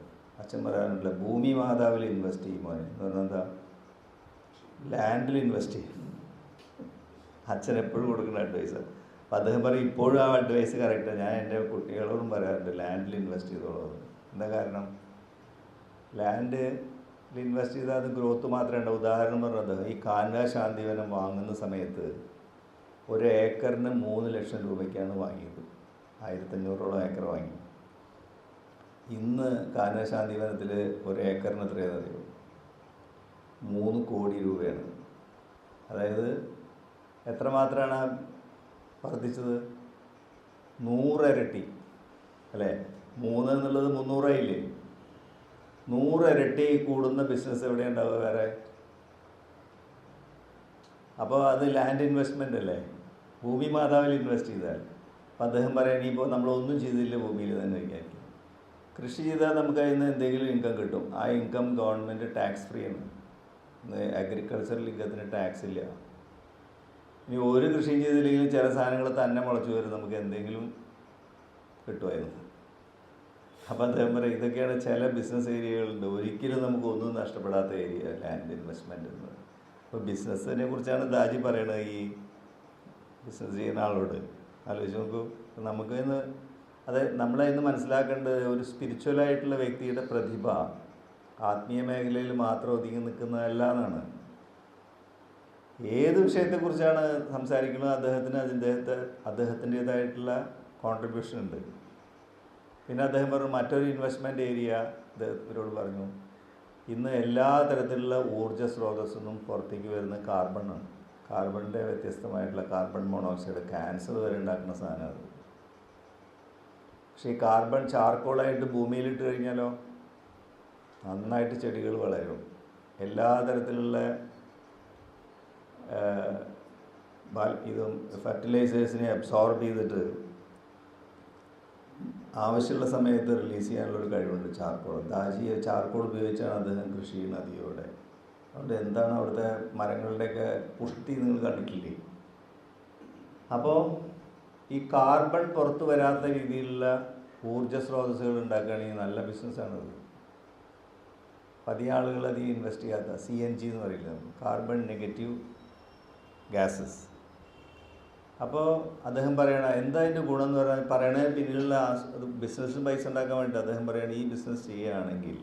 അച്ഛൻ പറയാറുണ്ട്, ഭൂമി മാതാവിൽ ഇൻവെസ്റ്റ് ചെയ്യുമോ എന്ന് പറഞ്ഞാൽ എന്താ? ലാൻഡിൽ ഇൻവെസ്റ്റ് ചെയ്യും. അച്ഛൻ എപ്പോഴും കൊടുക്കുന്ന അഡ്വൈസാണ്. അപ്പോൾ അദ്ദേഹം പറയും, ഇപ്പോഴും ആ അഡ്വൈസ് കറക്റ്റാണ്. ഞാൻ എൻ്റെ കുട്ടികളോടും പറയാറുണ്ട്, ലാൻഡിൽ ഇൻവെസ്റ്റ് ചെയ്തോളൂ. എന്താ കാരണം? ലാൻഡിൽ ഇൻവെസ്റ്റ് ചെയ്താൽ അത് ഗ്രോത്ത് മാത്രമേ ഉണ്ടാവും. ഉദാഹരണം പറഞ്ഞത്, ഈ കാൻവ ശാന്തിവനം വാങ്ങുന്ന സമയത്ത് ഒരു ഏക്കറിന് 3 ലക്ഷം രൂപയ്ക്കാണ് വാങ്ങിയത്. 1500ഓളം ഏക്കർ വാങ്ങി. ഇന്ന് കാൻവ ശാന്തിവനത്തിൽ ഒരു ഏക്കറിന് എത്രയാണെന്ന് അറിയുമോ? 3 കോടി രൂപയാണ്. അതായത് എത്രമാത്രമാണ് വർദ്ധിച്ചത്? 100 ഇരട്ടി, അല്ലേ? 3 എന്നുള്ളത് 300 ആയില്ലേ? 100 ഇരട്ടി കൂടുന്ന ബിസിനസ് എവിടെ ഉണ്ടാവുക വേറെ? അപ്പോൾ അത് ലാൻഡ് ഇൻവെസ്റ്റ്മെൻ്റ് അല്ലേ? ഭൂമി മാതാവിൽ ഇൻവെസ്റ്റ് ചെയ്താൽ. അപ്പോൾ അദ്ദേഹം പറയാൻ, ഇനിയിപ്പോൾ നമ്മളൊന്നും ചെയ്തില്ല, ഭൂമിയിൽ തന്നെ വിചാരിക്കും. കൃഷി ചെയ്താൽ നമുക്ക് അതിൽ നിന്ന് എന്തെങ്കിലും ഇൻകം കിട്ടും. ആ ഇൻകം ഗവൺമെൻറ് ടാക്സ് ഫ്രീ ആണ്. അഗ്രികൾച്ചറൽ ഇൻകത്തിന് ടാക്സ് ഇല്ല. ഇനി ഒരു കൃഷിയും ചെയ്തില്ലെങ്കിലും ചില സാധനങ്ങൾ തന്നെ മുളച്ചു വരും, നമുക്ക് എന്തെങ്കിലും കിട്ടുമായിരുന്നു. അപ്പോൾ അദ്ദേഹം പറയും, ഇതൊക്കെയാണ് ചില ബിസിനസ് ഏരിയകളുണ്ട്, ഒരിക്കലും നമുക്കൊന്നും നഷ്ടപ്പെടാത്ത ഏരിയ ലാൻഡ് ഇൻവെസ്റ്റ്മെൻറ്റ് എന്ന്. അപ്പോൾ ബിസിനസ്സിനെ കുറിച്ചാണ് ദാജി പറയണത്. ഈ ബിസിനസ് ചെയ്യുന്ന ആളോട് ആലോചിച്ച് നോക്കൂ. നമുക്ക് ഇന്ന് നമ്മളെ ഇന്ന് മനസ്സിലാക്കേണ്ടത്, ഒരു സ്പിരിച്വലായിട്ടുള്ള വ്യക്തിയുടെ പ്രതിഭ ആത്മീയ മേഖലയിൽ മാത്രം ഒതുങ്ങി നിൽക്കുന്നതല്ല എന്നാണ്. ഏത് വിഷയത്തെക്കുറിച്ചാണ് സംസാരിക്കുന്നത് അദ്ദേഹത്തിന് അദ്ദേഹത്തിൻ്റേതായിട്ടുള്ള കോൺട്രിബ്യൂഷൻ ഉണ്ട്. പിന്നെ അദ്ദേഹം പറഞ്ഞു, മറ്റൊരു ഇൻവെസ്റ്റ്മെൻറ്റ് ഏരിയ അദ്ദേഹത്തിനോട് പറഞ്ഞു, ഇന്ന് എല്ലാ തരത്തിലുള്ള ഊർജ്ജ സ്രോതസ്സൊന്നും പുറത്തേക്ക് വരുന്ന കാർബണാണ്. കാർബണിൻ്റെ വ്യത്യസ്തമായിട്ടുള്ള കാർബൺ മോണോക്സൈഡ്, ക്യാൻസർ വരെ ഉണ്ടാക്കുന്ന സാധനമാണ്. പക്ഷേ ഈ കാർബൺ ചാർക്കോളായിട്ട് ഭൂമിയിലിട്ട് കഴിഞ്ഞാലോ നന്നായിട്ട് ചെടികൾ വളരും. എല്ലാ തരത്തിലുള്ള ഇതും ഫെർട്ടിലൈസേഴ്സിനെ അബ്സോർബ് ചെയ്തിട്ട് ആവശ്യമുള്ള സമയത്ത് റിലീസ് ചെയ്യാനുള്ളൊരു കഴിവുണ്ട് ചാർക്കോൾ. ദാജിയെ ചാർക്കോൾ ഉപയോഗിച്ചാണ് അദ്ദേഹം കൃഷി ചെയ്യുന്നത് നദിയോടെ. അതുകൊണ്ട് എന്താണ് അവിടുത്തെ മരങ്ങളുടെയൊക്കെ പുഷ്ടി നിങ്ങൾ കണ്ടിട്ടില്ലേ? അപ്പോൾ ഈ കാർബൺ പുറത്തു വരാത്ത രീതിയിലുള്ള ഊർജ്ജ സ്രോതസ്സുകൾ ഉണ്ടാക്കുകയാണെങ്കിൽ നല്ല ബിസിനസ്സാണത്. അധികം ആളുകൾ അധികം ഇൻവെസ്റ്റ് ചെയ്യാത്ത CNG എന്ന് പറയുന്നത്, കാർബൺ നെഗറ്റീവ് ഗ്യാസസ്. അപ്പോൾ അദ്ദേഹം പറയണ എന്താ അതിൻ്റെ ഗുണം എന്ന് പറഞ്ഞാൽ, പറയണ പിന്നിലുള്ള ബിസിനസ്സിന് പൈസ ഉണ്ടാക്കാൻ വേണ്ടിയിട്ട് അദ്ദേഹം പറയുകയാണ്, ഈ ബിസിനസ് ചെയ്യുകയാണെങ്കിൽ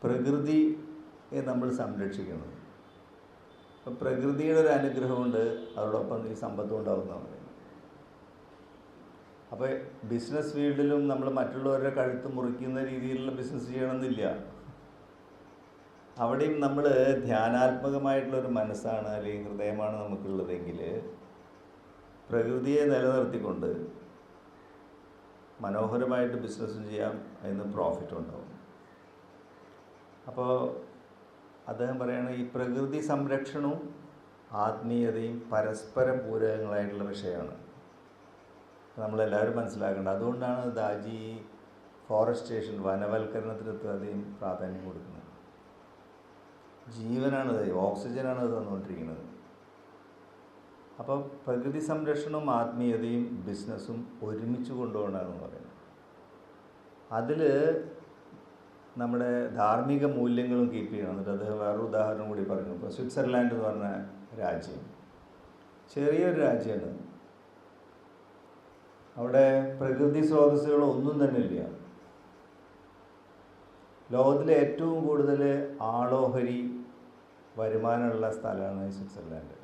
പ്രകൃതിയെ നമ്മൾ സംരക്ഷിക്കണം. അപ്പം പ്രകൃതിയുടെ ഒരു അനുഗ്രഹമുണ്ട്, അതോടൊപ്പം ഈ സമ്പത്തും ഉണ്ടാകുന്നതാണ് പറയുന്നത്. അപ്പോൾ ബിസിനസ് ഫീൽഡിലും നമ്മൾ മറ്റുള്ളവരുടെ കഴുത്ത് മുറിക്കുന്ന രീതിയിലുള്ള ബിസിനസ് ചെയ്യണമെന്നില്ല. അവിടെയും നമ്മൾ ധ്യാനാത്മകമായിട്ടുള്ളൊരു മനസ്സാണ് അല്ലെങ്കിൽ ഹൃദയമാണ് നമുക്കുള്ളതെങ്കിൽ പ്രകൃതിയെ നിലനിർത്തിക്കൊണ്ട് മനോഹരമായിട്ട് ബിസിനസ്സും ചെയ്യാം, അതിന് പ്രോഫിറ്റ് ഉണ്ടാവും. അപ്പോൾ അദ്ദേഹം പറയുന്നത് ഈ പ്രകൃതി സംരക്ഷണവും ആത്മീയതയും പരസ്പര പൂരകങ്ങളായിട്ടുള്ള വിഷയമാണ്, നമ്മളെല്ലാവരും മനസ്സിലാക്കേണ്ടത്. അതുകൊണ്ടാണ് ദാജി ഫോറസ്റ്റേഷൻ, വനവൽക്കരണത്തിന് അധികം പ്രാധാന്യം കൊടുക്കുന്നത്. ജീവനാണത്, ഓക്സിജനാണ് അത് തന്നുകൊണ്ടിരിക്കുന്നത്. അപ്പോൾ പ്രകൃതി സംരക്ഷണവും ആത്മീയതയും ബിസിനസ്സും ഒരുമിച്ച് കൊണ്ടുപോകണമെന്ന് പറയുന്നത്. അതിൽ നമ്മുടെ ധാർമ്മിക മൂല്യങ്ങളും കീപ്പ് ചെയ്യണം. എന്നിട്ട് അദ്ദേഹം വേറൊരു ഉദാഹരണം കൂടി പറഞ്ഞു. ഇപ്പോൾ സ്വിറ്റ്സർലാൻഡ് എന്ന് പറഞ്ഞ രാജ്യം ചെറിയൊരു രാജ്യമാണ്. അവിടെ പ്രകൃതി സ്രോതസ്സുകളൊന്നും തന്നെ ഇല്ല. ലോകത്തിലെ ഏറ്റവും കൂടുതൽ ആളോഹരി വരുമാനമുള്ള സ്ഥലമാണ് സ്വിറ്റ്സർലാൻഡ്.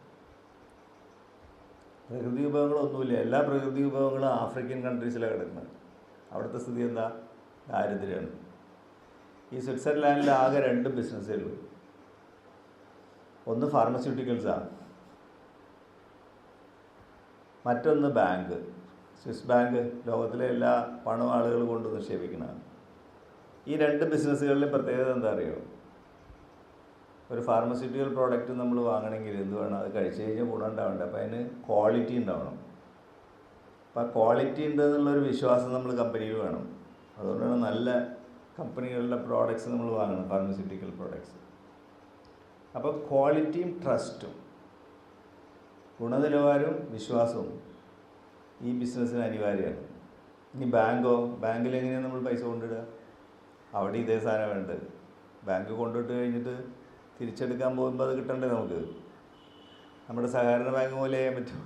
പ്രകൃതി വിഭവങ്ങളൊന്നുമില്ല. എല്ലാ പ്രകൃതി വിഭവങ്ങളും ആഫ്രിക്കൻ കൺട്രീസിലാണ് കിടക്കുന്നത്. അവിടുത്തെ സ്ഥിതി എന്താ? ദാരിദ്ര്യമാണ്. ഈ സ്വിറ്റ്സർലാൻഡിൽ ആകെ 2 ബിസിനസ്സേ ഉള്ളൂ. ഒന്ന് ഫാർമസ്യൂട്ടിക്കൽസാണ്, മറ്റൊന്ന് ബാങ്ക്. സ്വിസ് ബാങ്ക് ലോകത്തിലെ എല്ലാ പണവും ആളുകൾ കൊണ്ട് നിക്ഷേപിക്കുന്നതാണ്. ഈ 2 ബിസിനസ്സുകളിലും പ്രത്യേകത എന്താ അറിയോ? ഒരു ഫാർമസ്യൂട്ടിക്കൽ പ്രോഡക്റ്റ് നമ്മൾ വാങ്ങണമെങ്കിൽ എന്ത് വേണം? അത് കഴിച്ച് കഴിഞ്ഞാൽ ഗുണം ഉണ്ടാവേണ്ട. അപ്പോൾ അതിന് ക്വാളിറ്റി ഉണ്ടാവണം. അപ്പോൾ ആ ക്വാളിറ്റി ഉണ്ടെന്നുള്ളൊരു വിശ്വാസം നമ്മൾ കമ്പനിയിൽ വേണം. അതുകൊണ്ടാണ് നല്ല കമ്പനികളുടെ പ്രോഡക്റ്റ്സ് നമ്മൾ വാങ്ങണം, ഫാർമസ്യൂട്ടിക്കൽ പ്രോഡക്റ്റ്സ്. അപ്പോൾ ക്വാളിറ്റിയും ട്രസ്റ്റും, ഗുണനിലവാരവും വിശ്വാസവും ഈ ബിസിനസ്സിന് അനിവാര്യമാണ്. ഇനി ബാങ്കിൽ എങ്ങനെയാണ് നമ്മൾ പൈസ കൊണ്ടിടുക? അവിടെ ഇതേ സാധനം വേണ്ടത്. ബാങ്ക് കൊണ്ടിട്ട് കഴിഞ്ഞിട്ട് തിരിച്ചെടുക്കാൻ പോകുമ്പോൾ അത് കിട്ടണ്ടേ നമുക്ക്? നമ്മുടെ സഹകരണ ബാങ്ക് പോലെ ചെയ്യാൻ പറ്റും.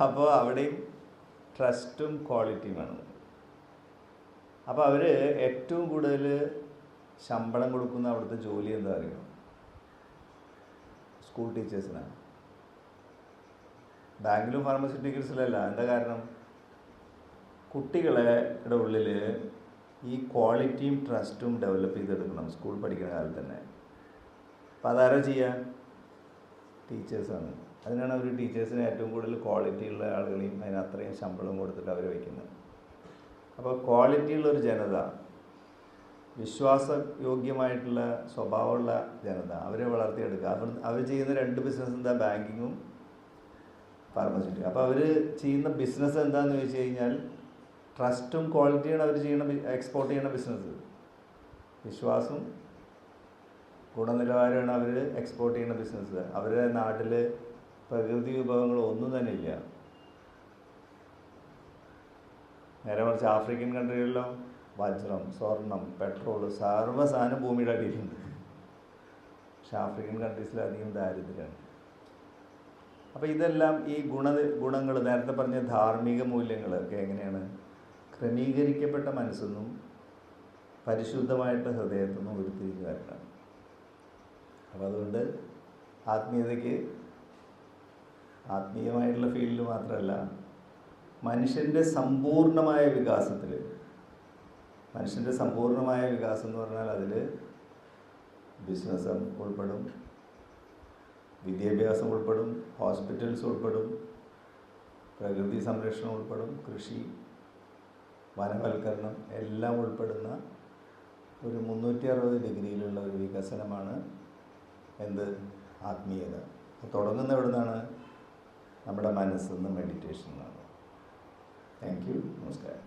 അപ്പോൾ അവിടെയും ട്രസ്റ്റും ക്വാളിറ്റിയുമാണ്. അപ്പോൾ അവർ ഏറ്റവും കൂടുതൽ ശമ്പളം കൊടുക്കുന്ന അവിടുത്തെ ജോലി എന്താ അറിയുമോ? സ്കൂൾ ടീച്ചേഴ്സിനാണ്. ബാങ്കിലും ഫാർമസ്യൂട്ടിക്കൽസിലല്ല. എന്താ കാരണം? കുട്ടികളുടെ ഉള്ളിൽ ഈ ക്വാളിറ്റിയും ട്രസ്റ്റും ഡെവലപ്പ് ചെയ്തെടുക്കണം സ്കൂൾ പഠിക്കുന്ന കാലത്ത് തന്നെ. അപ്പോൾ അതാരോ ചെയ്യുക? ടീച്ചേഴ്സാണ്. അതിനാണ് അവർ ടീച്ചേഴ്സിന് ഏറ്റവും കൂടുതൽ ക്വാളിറ്റി ഉള്ള ആളുകളെയും അതിന് അത്രയും ശമ്പളം കൊടുത്തിട്ട് അവർ വയ്ക്കുന്നത്. അപ്പോൾ ക്വാളിറ്റിയുള്ളൊരു ജനത, വിശ്വാസയോഗ്യമായിട്ടുള്ള സ്വഭാവമുള്ള ജനത, അവരെ വളർത്തിയെടുക്കുക. അവർ ചെയ്യുന്ന 2 ബിസിനസ് എന്താ? ബാങ്കിങ്ങും ഫാർമസ്യൂട്ടിക്കൽ. അപ്പോൾ അവർ ചെയ്യുന്ന ബിസിനസ് എന്താണെന്ന് ചോദിച്ചു കഴിഞ്ഞാൽ ട്രസ്റ്റും ക്വാളിറ്റിയാണ് അവർ ചെയ്യണ, എക്സ്പോർട്ട് ചെയ്യണ ബിസിനസ്. വിശ്വാസം ഗുണനിലവാരമാണ് അവർ എക്സ്പോർട്ട് ചെയ്യുന്ന ബിസിനസ്. അവരുടെ നാട്ടിൽ പ്രകൃതി വിഭവങ്ങൾ ഒന്നും തന്നെ ഇല്ല. നേരെ മറിച്ച് ആഫ്രിക്കൻ കൺട്രികളിലോ വജ്രം, സ്വർണം, പെട്രോൾ, സർവ്വ സാധനം ഭൂമിയുടെ അടിയിലുണ്ട്. പക്ഷെ ആഫ്രിക്കൻ കൺട്രീസിലധികം ദാരിദ്ര്യമാണ്. അപ്പോൾ ഇതെല്ലാം ഈ ഗുണങ്ങൾ, നേരത്തെ പറഞ്ഞ ധാർമ്മിക മൂല്യങ്ങളൊക്കെ എങ്ങനെയാണ്? ക്രമീകരിക്കപ്പെട്ട മനസ്സെന്നും പരിശുദ്ധമായിട്ട് ഹൃദയത്തിൽ നിന്നും ഉരുത്തിരിഞ്ഞ് വരണം. അപ്പോൾ അതുകൊണ്ട് ആത്മീയമായിട്ടുള്ള ഫീൽഡിൽ മാത്രമല്ല, മനുഷ്യൻ്റെ സമ്പൂർണമായ വികാസത്തിൽ, മനുഷ്യൻ്റെ സമ്പൂർണമായ വികാസം എന്ന് പറഞ്ഞാൽ അതിൽ ബിസിനസ് ഉൾപ്പെടും, വിദ്യാഭ്യാസം ഉൾപ്പെടും, ഹോസ്പിറ്റൽസ് ഉൾപ്പെടും, പ്രകൃതി സംരക്ഷണം ഉൾപ്പെടും, കൃഷി, വനവൽക്കരണം എല്ലാം ഉൾപ്പെടുന്ന ഒരു 360 ഡിഗ്രിയിലുള്ള ഒരു വികസനമാണ് ആത്മീയത. തുടങ്ങുന്ന എവിടെ നിന്നാണ്? നമ്മുടെ മനസ്സിൽ നിന്ന്, മെഡിറ്റേഷൻ എന്നാണ്. Thank you. നമസ്കാരം.